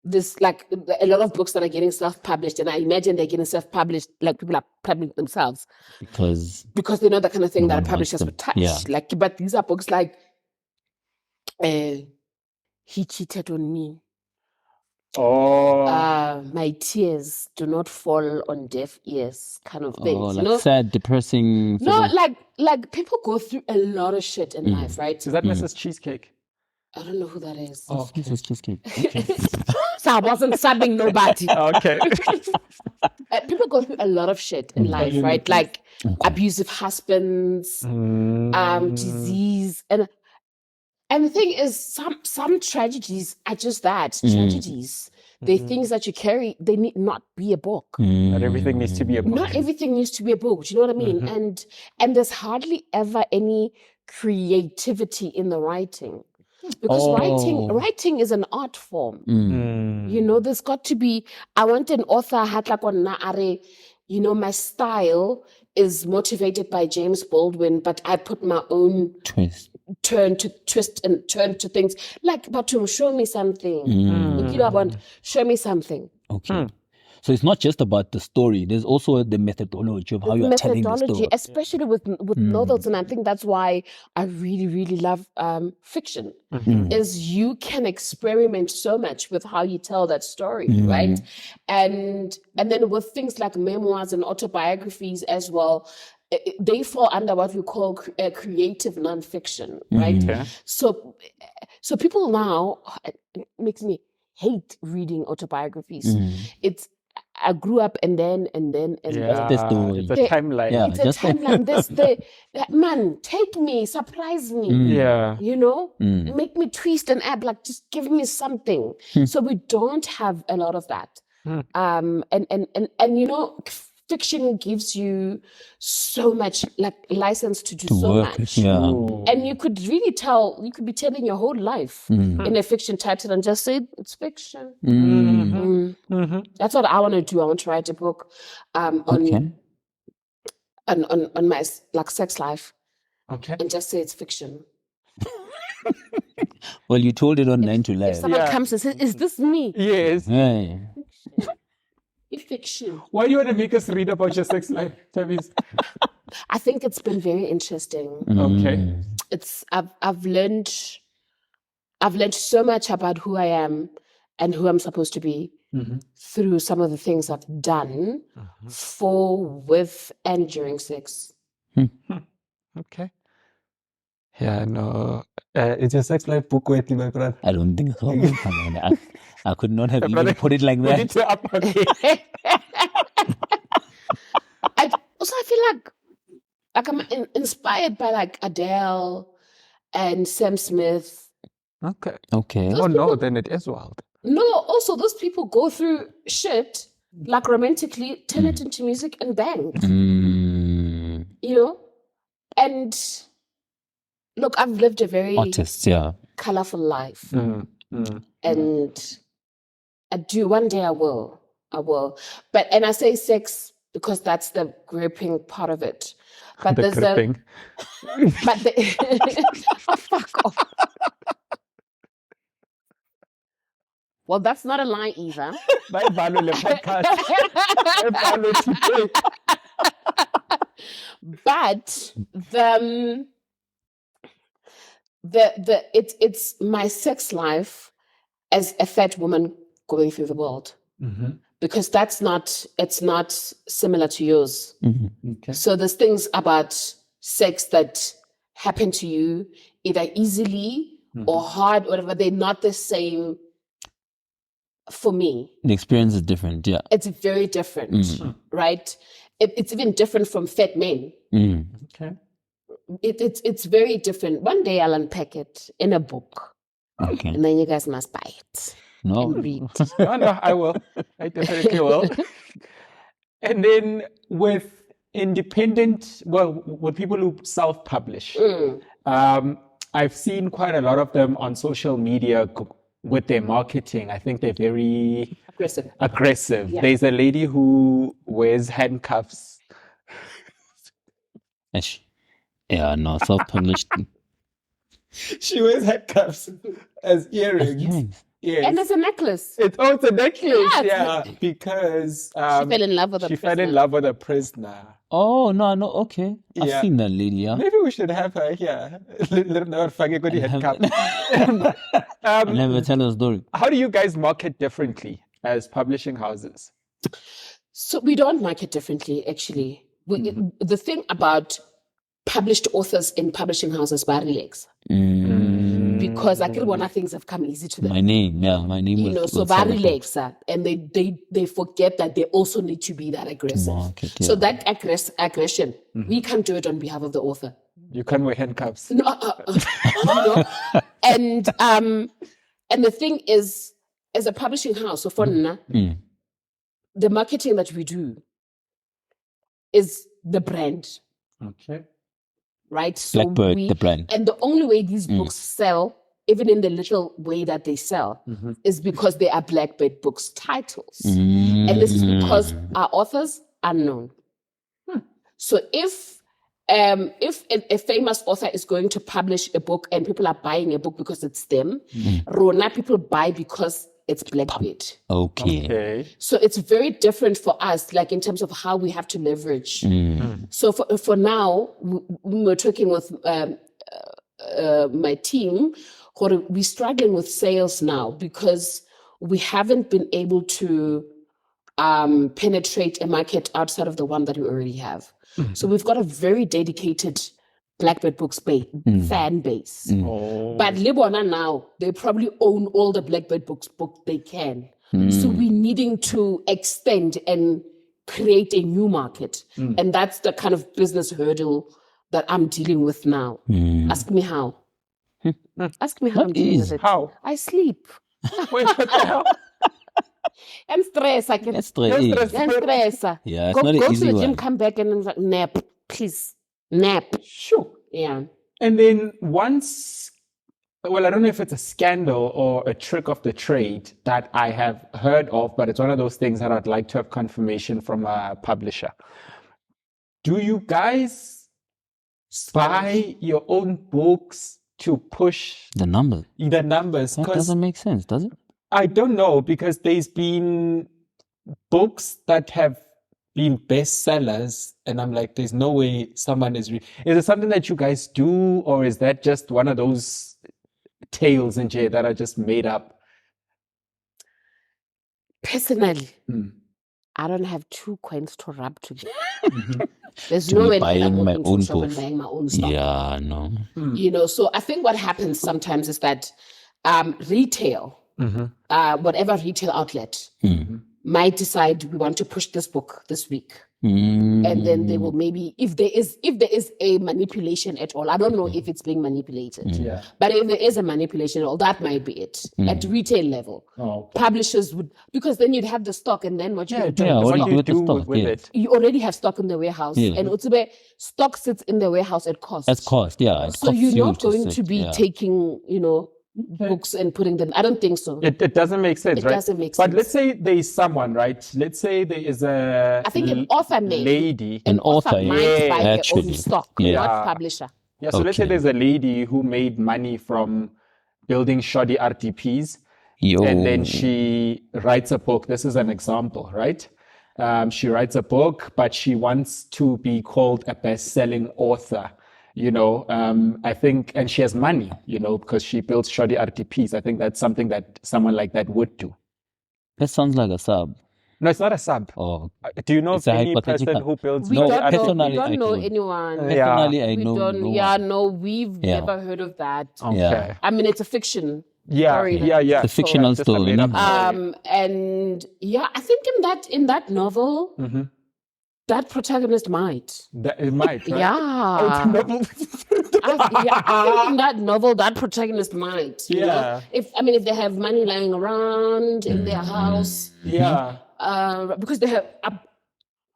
this, like a lot of books that are getting self-published, and I imagine they're getting self-published, like people are publishing themselves Because they know the kind of thing that publishers would touch. Yeah. Like, but these are books like he cheated on me. Oh. My tears do not fall on deaf ears, kind of things. like sad, depressing. No, like people go through a lot of shit in life, right? Is that Mrs. Cheesecake? I don't know who that is. Oh, Jesus, cheesecake. So I wasn't subbing nobody. Okay. People go through a lot of shit in life, right? Like abusive husbands, disease, and the thing is, some tragedies are just that, tragedies. They're things that you carry. They need not be a book. Not everything needs to be a book. Not everything needs to be a book. Do you know what I mean? And there's hardly ever any creativity in the writing. Because Oh. writing is an art form. Mm. You know, there's got to be, I want an author, you know, my style is motivated by James Baldwin, but I put my own Twist. turn to things. Like, Batum, show me something. Mm. You know, I want, show me something. Okay. So it's not just about the story. There's also the methodology of how you are telling the story. Especially with novels, and I think that's why I really, really love fiction. Is you can experiment so much with how you tell that story, right? And then with things like memoirs and autobiographies as well, they fall under what we call creative nonfiction, right? Yeah. So people now, it makes me hate reading autobiographies. It's I grew up and then. The story. It's a timeline. Yeah. It's a just the- timeline. Man, take me, surprise me. Yeah. You know, make me twist and add, like just give me something. So we don't have a lot of that. And you know, fiction gives you so much like license to do so work. much. Yeah. And you could really you could be telling your whole life in a fiction title and just say it's fiction. That's what I want to do. I want to write a book on my like sex life. Okay. And just say it's fiction. Well, you told it on 9 to If 11. someone comes and says, "Is this me?" Yes. Yeah. It's fiction. Why do you want to make us read about your sex life, Thabiso? I think it's been very interesting. Okay. I've learned so much about who I am and who I'm supposed to be through some of the things I've done for, with, and during sex. Okay. Yeah, no. It's a sex life book, my brother. I don't think so. I could not have even put it like that. I feel like I'm inspired by like Adele and Sam Smith. Okay. Okay. Oh no, then it is wild. No, also those people go through shit like romantically, turn it into music and bang. You know? And look, I've lived a very Artists, yeah. colorful life. And I do, one day I will. But, and I say sex because that's the gripping part of it. But The gripping. Oh, fuck off. Well, that's not a lie either. Bye, Balo, le podcast. Bye, Balo, today. But it's my sex life as a fat woman going through the world. Because it's not similar to yours. Okay. So there's things about sex that happen to you either easily or hard, whatever. They're not the same for me. The experience is different, yeah. It's very different, right? It's even different from fat men. Okay. It's very different. One day I'll unpack it in a book. Okay. And then you guys must buy it No. and read. No, I will. I definitely will. And then with with people who self-publish, I've seen quite a lot of them on social media with their marketing. I think they're very aggressive. Yeah. There's a lady who wears handcuffs. Ish. Yeah, no, self-published. She wears handcuffs as earrings. Earrings. Yes. And it's a necklace. It's a necklace, Yeah. because She fell in love with a she fell in prisoner. love with a prisoner. Oh, no, okay. I've Yeah. seen that lady, yeah. Maybe we should have her here. Never forget good handcuff. I'll never tell a story. How do you guys market differently as publishing houses? So we don't market differently, actually. The thing about published authors in publishing houses, Barilegs, because I can one things have come easy to them. My name You know, was so Solomon. Barilegs, and they forget that they also need to be that aggressive. market, So yeah. that aggression, we can't do it on behalf of the author. You can't wear handcuffs. No, you know? And the thing is, as a publishing house, so for Nna, the marketing that we do is the brand, Okay. right? So Blackbird, the brand. and the only way these books sell even in the little way that they sell, is because they are Blackbird Books titles. And this is because our authors are known. So if a famous author is going to publish a book and people are buying a book because it's them, Rona people buy because it's Blackbird. Okay. So it's very different for us, like in terms of how we have to leverage. So for now, we were talking with my team, we're struggling with sales now because we haven't been able to penetrate a market outside of the one that we already have. So we've got a very dedicated Blackbird Books fan base. But Libona now, they probably own all the Blackbird Books they can. So we're needing to extend and create a new market. And that's the kind of business hurdle that I'm dealing with now. Ask me how. Ask me how I'm dealing with it. How? I sleep. Wait, what the hell? I'm stressed. I can. That's straight. I'm stressed. Yeah, it's go not an to easy the gym, one. come back, and then like, nap, please, nap. Sure. Yeah. And then once, well, I don't know if it's a scandal or a trick of the trade that I have heard of, but it's one of those things that I'd like to have confirmation from a publisher. Do you guys buy your own books to push The number. the numbers? That 'Cause doesn't make sense, does it? I don't know, because there's been books that have been bestsellers, and I'm like, there's no way someone is it something that you guys do, or is that just one of those tales in jail that are just made up? Personally, I don't have 2 coins to rub together. There's To no be way that I'm buying my going to own shop and books. buying my own stuff. Yeah, no. You know, so I think what happens sometimes is that retail, whatever retail outlet, might decide we want to push this book this week. And then they will maybe, if there is a manipulation at all, I don't know if it's being manipulated, but if there is a manipulation at all, that might be it at retail level. Publishers would, because then you'd have the stock, and then what you do? Yeah, What do you with the do stock? with Yeah. it? You already have stock in the warehouse, Yeah. and Utsube, stock sits in the warehouse at cost. That's cost, yeah. It So costs you're you not going to sit, be yeah. taking, books and putting them. I don't think so. It doesn't make sense, It right? doesn't make But sense. let's say there is someone, right? Let's say there is a I think an author may. lady. An author yeah. might buy their own Actually, stock, yeah. not publisher. Yeah, so let's say Okay. there's a lady who made money from building shoddy RTPs, Yo. and then she writes a book. This is an example, right? She writes a book, but she wants to be called a best-selling author. I think, and she has money, because she builds shoddy RTPs. I think that's something that someone like that would do. That sounds like a sub. No, it's not a sub. Oh, Do you know It's of a any person hypothetical. who builds We No, don't know. We personally, I don't know don't. anyone. personally, I We know. don't. no Yeah, one. no, we've Yeah. never heard of that. Okay. Yeah. I mean, it's a fiction. Yeah, Sorry, yeah. It's a fictional Just a story, made-up no? story. And yeah, I think in that novel, that protagonist might. It might, right? Yeah. I think in that novel, that protagonist might. you know? Yeah. If they have money lying around in their house, Yeah. because they have,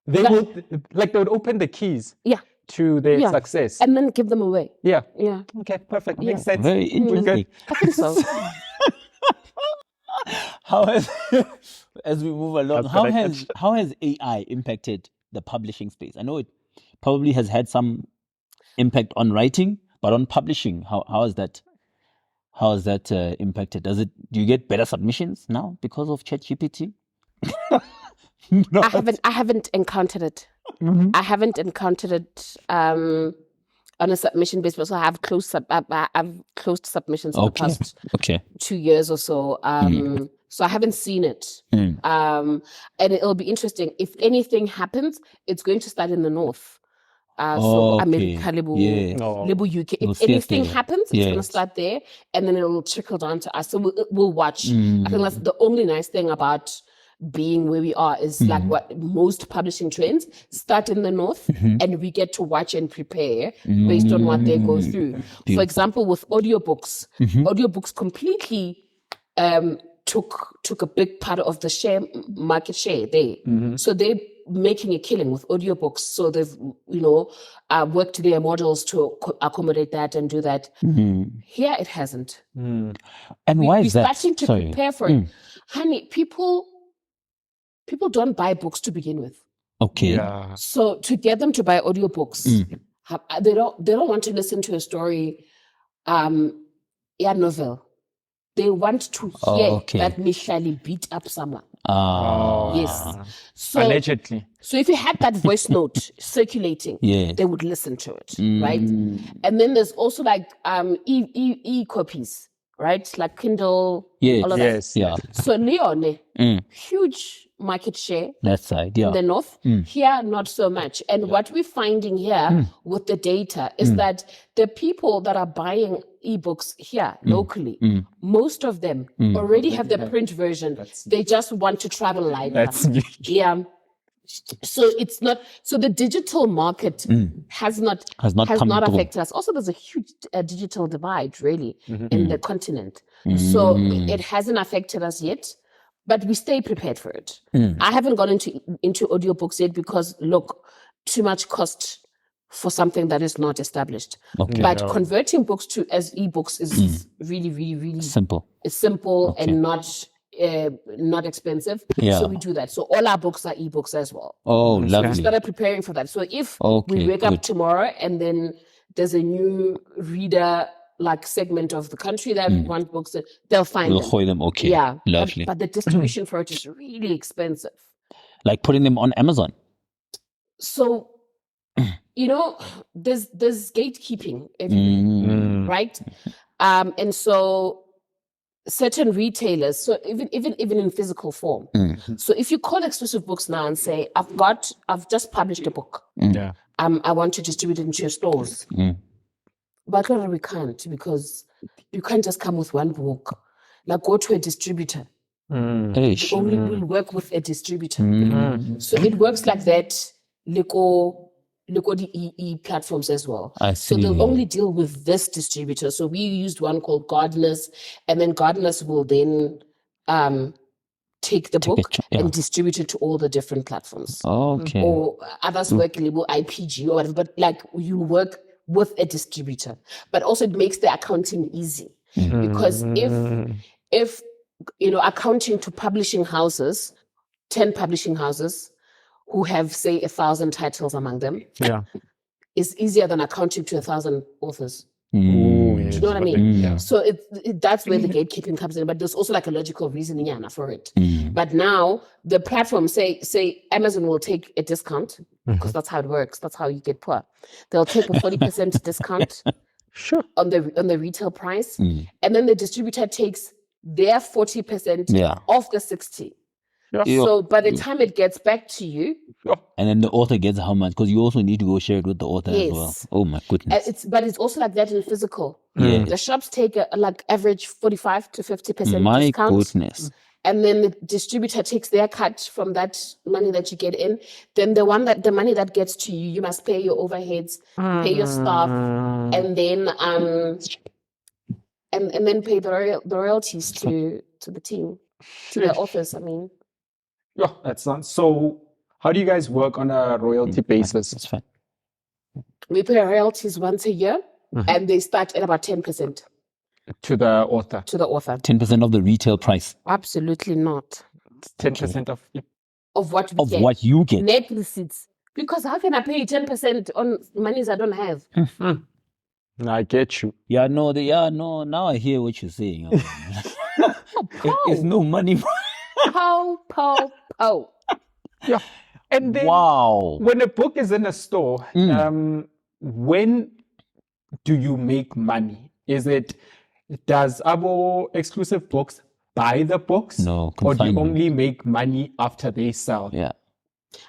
They would open the keys yeah, to their Yeah. success. and then give them away. Yeah. Yeah, Okay, perfect. Yeah. Makes sense. Very interesting. I think so. How has, as we move along, That's how correct. has AI impacted the publishing space? I know it probably has had some impact on writing, but on publishing, how has that impacted? Do you get better submissions now because of ChatGPT? No. I haven't encountered it. I haven't encountered it on a submission basis. So I have closed submissions in the Okay. past Okay. 2 years or so. So I haven't seen it. And it'll be interesting. If anything happens, it's going to start in the north. So Okay. America, Yeah. Libu UK. We'll If see it anything there. happens, it's going to Yes. start there, and then it will trickle down to us. So we'll watch. I think that's the only nice thing about being where we are is like what most publishing trends start in the north, and we get to watch and prepare based on what they go through. For example, with audiobooks completely took a big part of the market share there. So they making a killing with audiobooks. So they've, worked their models to accommodate that and do that. Here it hasn't. And why is We're that? starting to prepare for it. Honey, people don't buy books to begin with. Okay. Yeah. So to get them to buy audiobooks, they don't want to listen to a story, novel. They want to hear that Michelle beat up someone. Yes. So allegedly. So if you had that voice note circulating, they would listen to it, right? And then there's also like e-copies, right? Like Kindle, all of that. Yes. Yeah. So Leone, huge market share That side, in the north. Here, not so much. And what we're finding here with the data is that the people that are buying ebooks here locally, most of them already have the print version. They just want to travel lighter. That's me. Yeah. So it's not. So the digital market has not affected us. Also, there's a huge digital divide, really, in the continent. So it hasn't affected us yet, but we stay prepared for it. I haven't gone into audiobooks yet because look, too much cost for something that is not established. Okay. But converting books as ebooks is really, really, really simple. It's simple and not expensive. So we do that. So all our books are ebooks as well. Oh, So we lovely. started preparing for that. So if we wake up tomorrow and then there's a new reader like segment of the country that want books, they'll find them. Okay. Yeah. Lovely. But the distribution for it is really expensive. Like putting them on Amazon. So, there's gatekeeping everywhere, right? And so certain retailers, so even in physical form. So if you call Exclusive Books now and say, I've just published a book. I want to distribute it into your stores. But we can't, because you can't just come with one book. Like go to a distributor. Only will work with a distributor. So it works like that. Look at the EE platforms as well. I see. So they'll only deal with this distributor. So we used one called Gardeners, and then Gardeners will then take the book and distribute it to all the different platforms. Okay. Or others work label IPG or whatever, but like you work with a distributor. But also it makes the accounting easy. Because if accounting to publishing houses, 10 publishing houses who have, say, 1,000 titles among them, is easier than accounting to 1,000 authors. Do you know what I mean? So that's where the gatekeeping comes in. But there's also like a logical reasoning for it. But now the platform, say Amazon will take a discount, because that's how it works. That's how you get poor. They'll take a 40% discount on the retail price, and then the distributor takes their 40% off the 60. So by the time it gets back to you, and then the author gets how much? Because you also need to go share it with the author as well. Oh my goodness! But it's also like that in physical. The shops take like average 45 to 50% discount. My goodness! And then the distributor takes their cut from that money that you get in. Then the money that gets to you, you must pay your overheads, pay your staff, and then and then pay the royalties to the team, to the authors. I mean. Yeah, that's not so. How do you guys work on a royalty basis? That's fine. We pay royalties once a year, and they start at about 10%. To the author. 10% of the retail price. Absolutely not. 10% of what we get. What you get. Net receipts. Because how can I pay 10% on monies I don't have? I get you. Now I hear what you're saying. It's no money. Pow. Yeah. And then when a book is in a store, when do you make money? Does our Exclusive Books buy the books? No, or do you only make money after they sell? Yeah.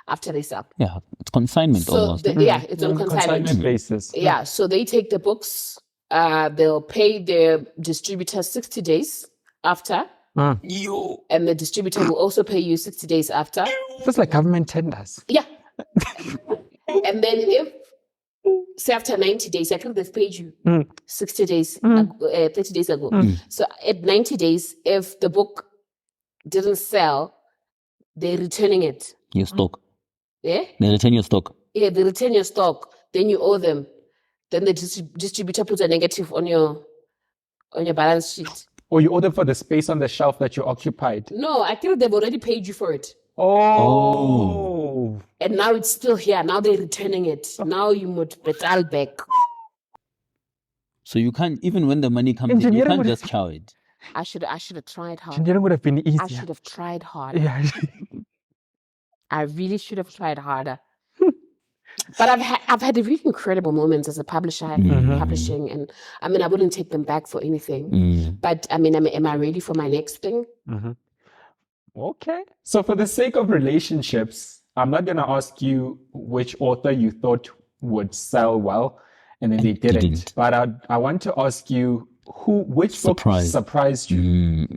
After they sell. Yeah, it's consignment almost. It's on consignment basis. Yeah, so they take the books, they'll pay their distributor 60 days after. And the distributor will also pay you 60 days after. Just like government tenders. Yeah. And then if, say after 90 days, I think they've paid you 60 days, 30 days ago. So at 90 days, if the book didn't sell, they're returning it. Your stock. Yeah? They return your stock. Yeah, they return your stock, then you owe them. Then the distributor puts a negative on your balance sheet. Or you owe them for the space on the shelf that you occupied. No, I think they've already paid you for it. Oh. And now it's still here. Now they're returning it. Now you must betal back. So you can't, even when the money comes in, you Engineering can't would just chow it. I should have tried harder. Engineering would have been easier. I should have tried harder. Yeah. I really should have tried harder. But I've had really incredible moments as a publisher publishing, and I mean I wouldn't take them back for anything. But I mean, am I ready for my next thing? Okay. So for the sake of relationships, I'm not going to ask you which author you thought would sell well, and then they didn't. But I want to ask you which book surprised you?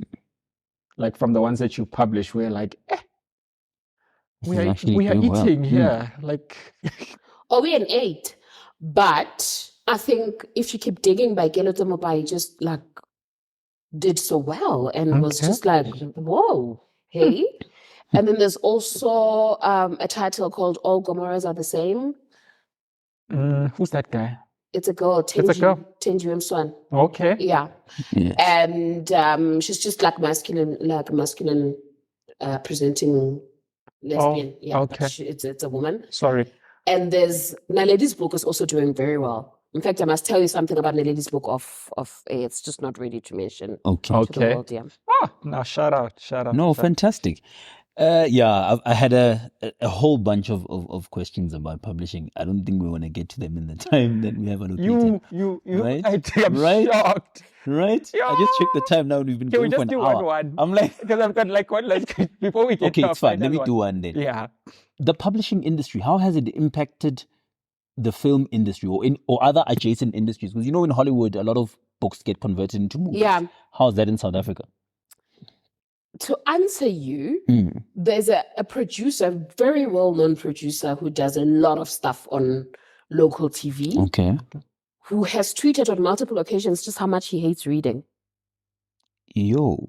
Like from the ones that you published, where like, we are eating here. Like, we an 8. But I think If You Keep Digging by Keletso Mopai just like did so well and was just like, whoa, hey. And then there's also a title called All Gomorrahs Are the Same. Who's that guy? It's a girl, Tenji Mswan. Okay. Yeah. And she's just like masculine presenting lesbian. Okay. It's a woman. Sorry. And there's Naledi's book is also doing very well. In fact, I must tell you something about Naledi's book it's just not ready to mention. Okay. To the world, yeah. Now shout out. No, fantastic. I had a whole bunch of questions about publishing. I don't think we want to get to them in the time that we have allocated. You, right? I think I'm shocked. Right? Yeah. I just checked the time now and we've been going for an hour. One? I'm like... Because I've got like one, before we get okay, it's fine. Let me do one then. Yeah. The publishing industry, how has it impacted the film industry or other adjacent industries? Because in Hollywood, a lot of books get converted into movies. Yeah. How's that in South Africa? To answer you, there's a producer, very well-known producer who does a lot of stuff on local TV. Okay. Who has tweeted on multiple occasions just how much he hates reading. Yo.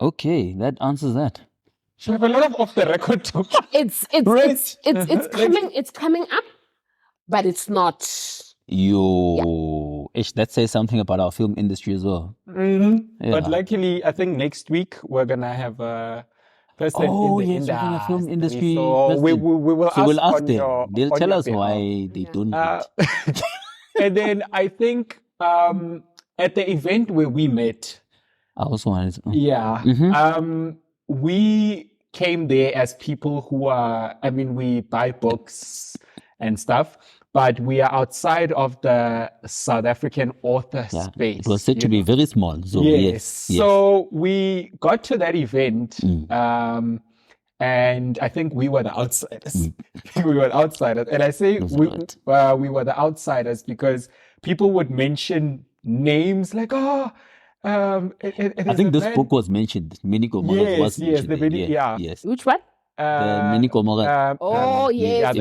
Okay, that answers that. So we have a lot of off-the-record talk. It's coming up, but it's not. Yo, that says something about our film industry as well. Yeah. But luckily, I think next week we're gonna have a person in the film industry. So we will ask them. They'll tell us why they don't. And then I think at the event where we met, I also wanted to. Yeah. We came there as people who we buy books and stuff, but we are outside of the South African author space. It was said to be very small. So yes. So we got to that event, and I think we were the outsiders. We were the outsiders. And I say we were the outsiders because people would mention names like, I think this book was mentioned. Miniko Moras was mentioned. Yes. Which one? The Miniko Moras. Yes.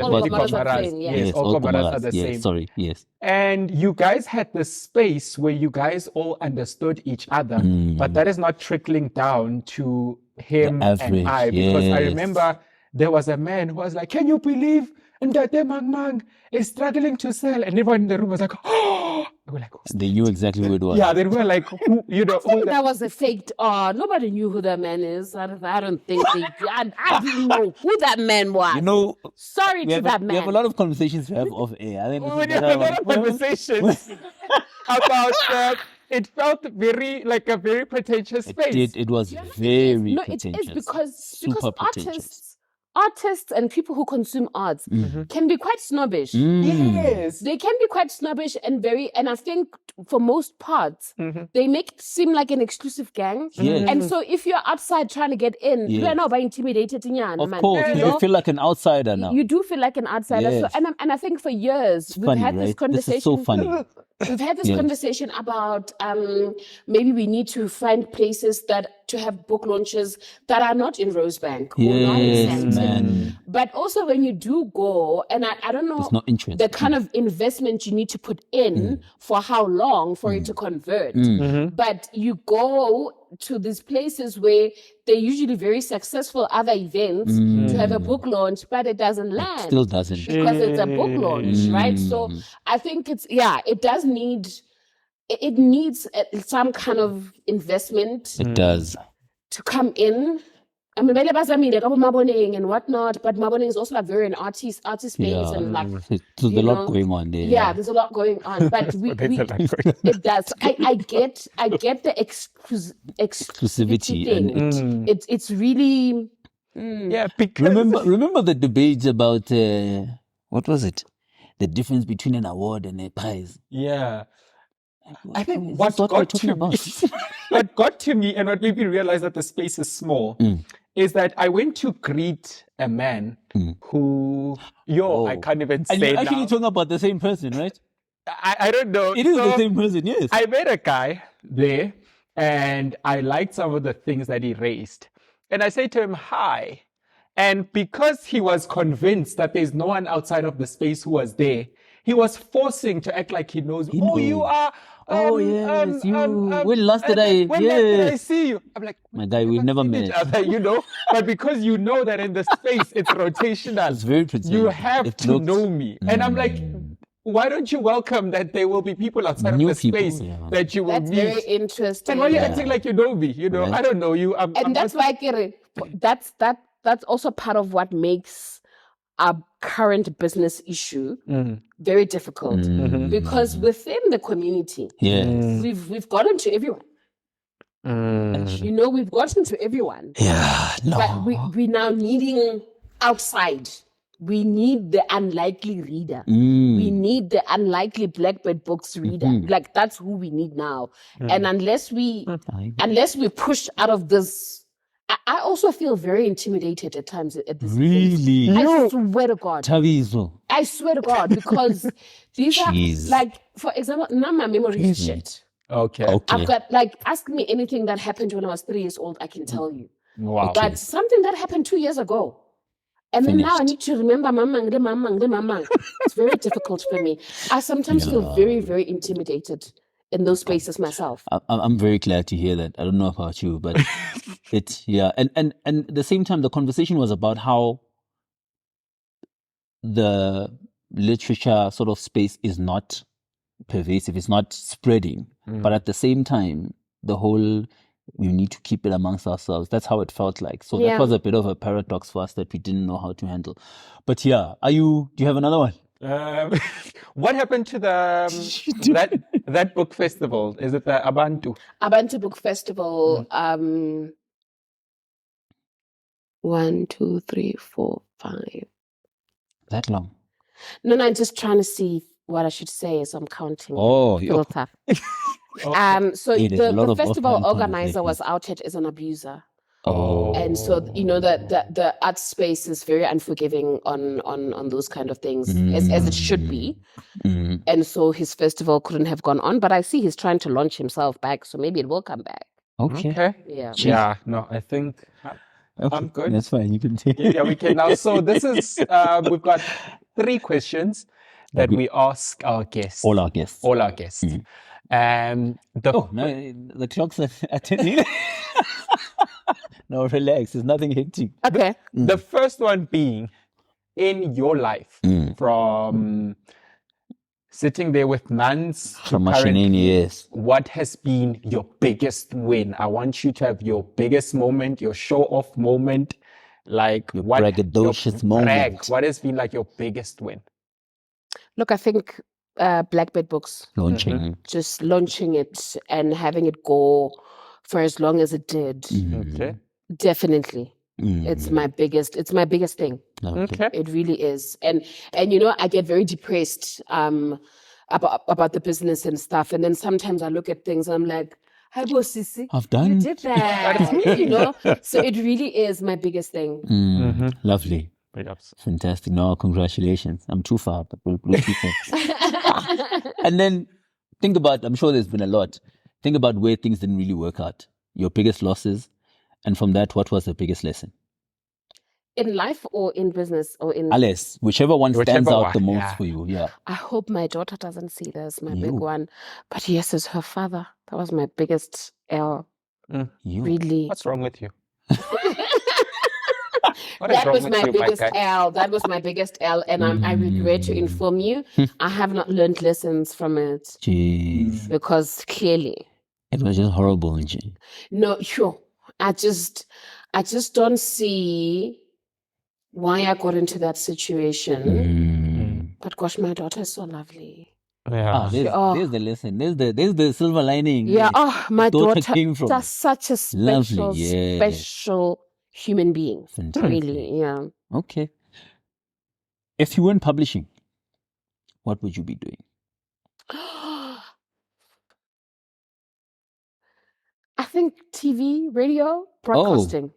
All Gomorrahs are the same. Sorry, yes. And you guys had this space where you guys all understood each other, but that is not trickling down to him and I. Because I remember there was a man who was like, "Can you believe Ndate Mang is struggling to sell?" And everyone in the room was like, "Oh!" They were like, they knew exactly who it was. Yeah, they were like, who, that was a fake. Nobody knew who that man is. I don't think I didn't know who that man was. Sorry to that man. We have a lot of conversations to have off air. I think we have a lot of conversations about it felt like a very pretentious space. It was very pretentious. It is because artists and people who consume arts can be quite snobbish. Yes. They can be quite snobbish and I think for most parts, they make it seem like an exclusive gang. Yes. And so if you're outside trying to get in, you are now by intimidated. Of course, you feel like an outsider now. You do feel like an outsider. Yes. So, and I think for years, we've had this conversation. This is so funny. We've had this conversation about maybe we need to find places to have book launches that are not in Rosebank or not in Sandton. But also when you do go, and I don't know no interest. The kind of investment you need to put in for how long for it to convert. But you go to these places where they're usually very successful other events to have a book launch, but it doesn't land. Still doesn't. Because it's a book launch, right? So I think it does need, it needs some kind of investment. It does. To come in. I mean, like Maboning and whatnot, but Maboning is also like very an artist space and like There's a lot going on there. Yeah, there's a lot going on, but it does. I get the exclusivity and it's really yeah. Because remember the debate about what was it? The difference between an award and a prize. Yeah. I think what got to me, what got to me and what made me realize that the space is small is that I went to greet a man who, I can't even say and you're now. actually talking about the same person, right? I don't know. It is the same person, yes. I met a guy there and I liked some of the things that he raised. And I said to him, hi. And because he was convinced that there's no one outside of the space who was there, he was forcing to act like he knows. You are. Yes, you. When last did I see you? I'm like, my guy, we've never met. Other, but because you know that in the space it's rotational, it's very pretend. You have to know me. And I'm like, why don't you welcome that there will be people outside of the space that you will meet? That's very interesting. And why are you acting like you know me? Right. I don't know you. That's why I get it. That's also part of what makes our current business issue very difficult because within the community, we've gotten to everyone. We've gotten to everyone. Yeah, no. But we're now needing outside. We need the unlikely reader. We need the unlikely Blackbird Books reader. Like that's who we need now. And unless we push out of this. I also feel very intimidated at times at this Really? place. I swear to God. Thabiso. I swear to God, because these are, like, for example, now my memory is shit. Okay. I've got, ask me anything that happened when I was 3 years old, I can tell you. Wow. But something that happened 2 years ago. And then now I need to remember mama. It's very difficult for me. I sometimes feel very, very intimidated in those spaces myself. I'm very glad to hear that. I don't know about you, but and at the same time, the conversation was about how the literature sort of space is not pervasive, it's not spreading, but at the same time, the whole we need to keep it amongst ourselves. That's how it felt like. So that was a bit of a paradox for us that we didn't know how to handle. But do you have another one? What happened to the that book festival? Is it the Abantu Book Festival? 1, 2, 3, 4, 5. That long? No, I'm just trying to see what I should say as I'm counting. Oh, it's a little tough. So the festival organizer was outed as an abuser. Oh. And so, the art space is very unforgiving on those kind of things, as it should be. And so his festival couldn't have gone on, but I see he's trying to launch himself back, so maybe it will come back. Okay. Yeah. Yeah, no, I think I'm good. That's fine, you can take Yeah, we can now. So this is, we've got 3 questions that we ask our guests. All our guests. The clock's at 10. No, relax. There's nothing hectic. Okay. The first one being, in your life, from sitting there with nuns to currently, yes. What has been your biggest win? I want you to have your biggest moment, your show-off moment, like your braggadocious moment. What has been like your biggest win? Look, I think Blackbird Books. Launching. Just launching it and having it go for as long as it did. Okay. Definitely. It's my biggest thing. Okay. It really is. And I get very depressed about the business and stuff. And then sometimes I look at things and I'm like, hi, Sisi. I've done. You did that. So it really is my biggest thing. Lovely. Fantastic. No, congratulations. I'm too far, but we'll keep it. And then think about, I'm sure there's been a lot. Think about where things didn't really work out. Your biggest losses. And from that, what was the biggest lesson? In life or in business or in... Alice, whichever one stands out the most for you. Yeah. I hope my daughter doesn't see this, my big one. But yes, as her father, that was my biggest L. You. Really. What's wrong with you? What is That wrong was with my you, my biggest guy? L. That was my biggest L, and I regret to inform you, I have not learned lessons from it Jeez. because clearly, It was just horrible, Nje. no, sure. I just don't see why I got into that situation. But gosh, my daughter is so lovely. Ah, Yeah. there's the lesson. There's the silver lining. Yeah. Oh, my daughter came from. is such a special, Lovely, yeah. special human being. Fantastic. Really, yeah. Okay. If you weren't publishing, what would you be doing? I think TV, radio, broadcasting.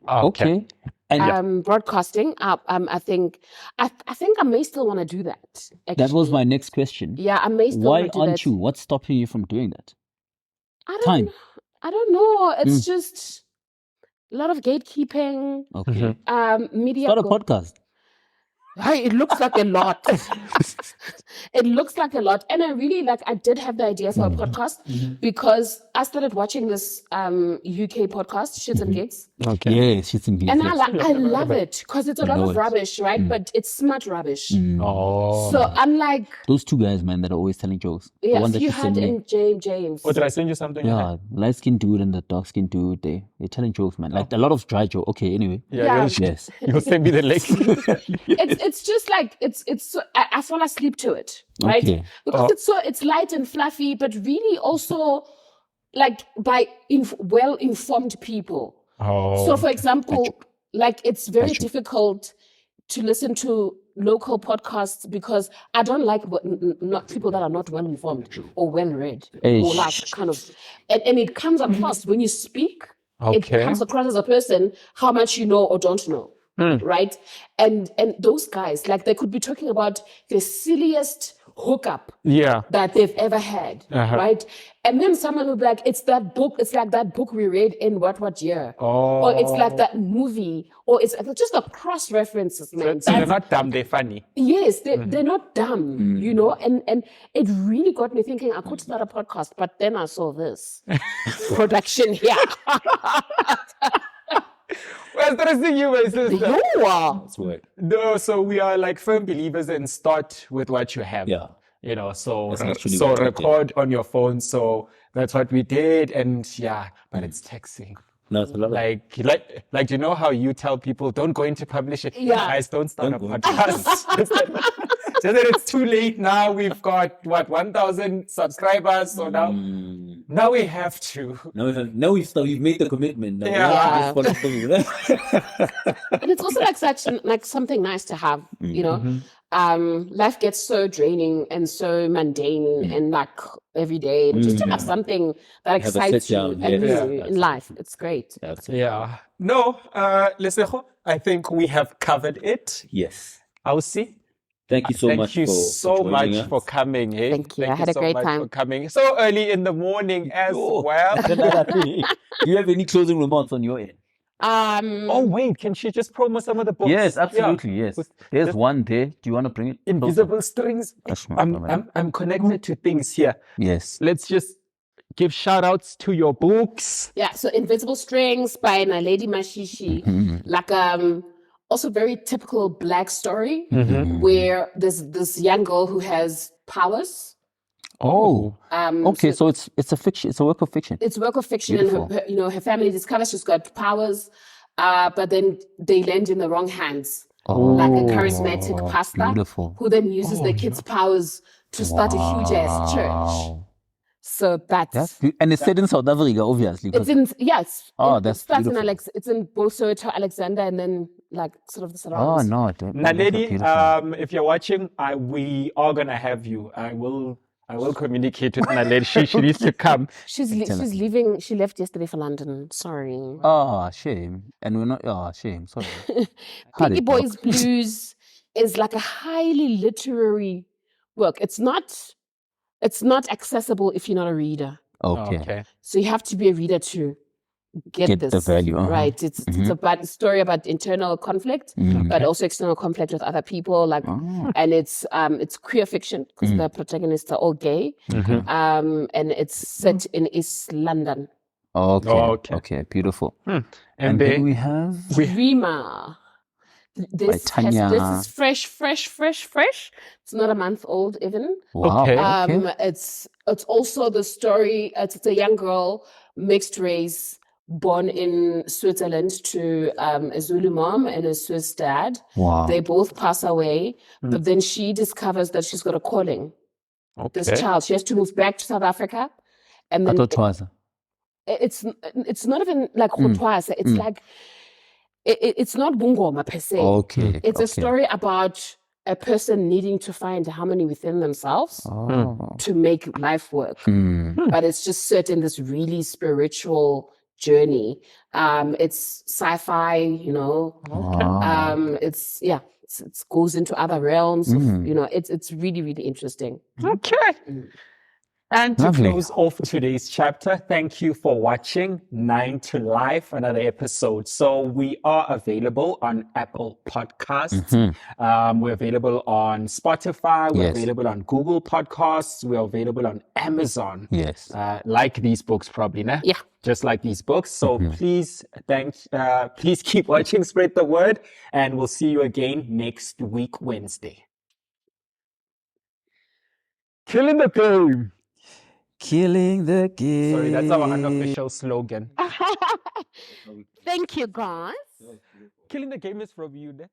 Oh, okay. And Broadcasting. I think I may still want to do that. Actually. that was my next question. Yeah, I may still Why want to do aren't that. you? What's stopping you from doing that? I don't know. It's just a lot of gatekeeping. Okay. Media. Start a podcast. Hey, it looks like a lot. It looks like a lot. And I did have the idea for a podcast because I started watching this UK podcast, Shits and Gigs. Okay. Yeah, shits and gigs. And I love it because it's a lot of rubbish, right? But it's smart rubbish. Oh. So I'm like, those two guys, man, that are always telling jokes. The yeah, one that you you sent had me. in James. Oh, did I send you something? Yeah, light skinned dude and the dark skinned dude, they're telling jokes, man. Like a lot of dry joke. Okay, anyway. Yeah. Yes. You'll send me the link. It's just like it's so, I fall asleep to it, right? Okay. Because it's light and fluffy, but really also like by well informed people. Oh. So, for example, like it's very difficult to listen to local podcasts because I don't like not people that are not well informed or well read or like kind of, and it comes across when you speak. Okay. It comes across as a person how much you know or don't know, right? And those guys, like they could be talking about the silliest hookup that they've ever had, right? And then someone will be like, it's that book, it's like that book we read in what year? Or it's like that movie, or it's just a cross references, man. So they're not dumb, they're funny. Yes, they're not dumb, you know, and it really got me thinking I could start a podcast, but then I saw this production here. Well, interesting you, my sister. That's weird. No, so we are like firm believers in start with what you have. Yeah. You know, so That's actually what I did. record on your phone. So that's what we did, and but it's taxing. No, it's a lot of Like you know how you tell people don't go into publishing. Yeah. Guys, don't start Don't a go. podcast. Just that it's too late now. We've got 1,000 subscribers, so now we have to. Now we've made the commitment. Now Yeah. we have to follow through. And it's also like something nice to have, you know. Life gets so draining and so mundane and like every day. Just to have something that Have a excites sit you down, and yes. you in life. It's great. Yeah. No, Lesego, I think we have covered it. Yes. I'll see. Thank you so Thank much you for so joining much us. for coming. Eh? Thank you. I had a so great much time. for coming so early in the morning as well. Do you have any closing remarks on your end? Oh wait, can she just promo some of the books? Yes, absolutely. Yeah. Yes. There's one there. Do you want to bring it? Invisible Strings. That's right. I'm connected to things here. Yes. Let's just give shout outs to your books. Yeah, so Invisible Strings by Naledi Mashishi. Like also very typical Black story where there's this young girl who has powers. Oh. Okay, so it's a fiction. It's a work of fiction. It's work of fiction, Beautiful. and her family discovers she's got powers, but then they land in the wrong hands. Like a charismatic pastor Beautiful. who then uses the kids' powers to start a huge ass church. So that's And it's set in South Africa, obviously. it's in that's it starts beautiful. it's in Bosoto, Alexander, and then like sort of the surrounds. no. Naledi, if you're watching, we are gonna have you. I will communicate with Naledi. She needs to come. She's leaving. She left yesterday for London. Sorry. Shame. And we're not. Shame. Sorry. Pinky Boys Blues is like a highly literary work. It's not accessible if you're not a reader. Okay. So you have to be a reader to get this the value. right. It's about a story about internal conflict, but also external conflict with other people. Like, and it's queer fiction because the protagonists are all gay, and it's set in East London. Okay. Okay. Okay. Beautiful. And And then we have Dreamer. This Tanya. is fresh. It's not a month old even. Wow. Okay. Okay. It's also the story. It's a young girl, mixed race, born in Switzerland to a Zulu mom and a Swiss dad. Wow. They both pass away, but then she discovers that she's got a calling. This Okay. child, she has to move back to South Africa, and then Atotwaza. it's not even like Khotwasa. It's like it's not Bungoma per se. Okay. It's a Okay. story about a person needing to find harmony within themselves Oh. to make life work. Mm. But it's just set in this really spiritual journey. It's sci-fi, you know. Wow. It goes into other realms of, you know, it's really, really interesting. Okay. And to Lovely. close off today's chapter, thank you for watching 9 to Life, another episode. So we are available on Apple Podcasts. We're available on Spotify. We're Yes. available on Google Podcasts. We're available on Amazon. Yes. Like these books, probably, né? Yeah. Just like these books. So please keep watching, spread the word, and we'll see you again next week, Wednesday. Killing the game. Killing the game. Sorry, that's our unofficial slogan. Thank you, guys. Killing the game is from you, né?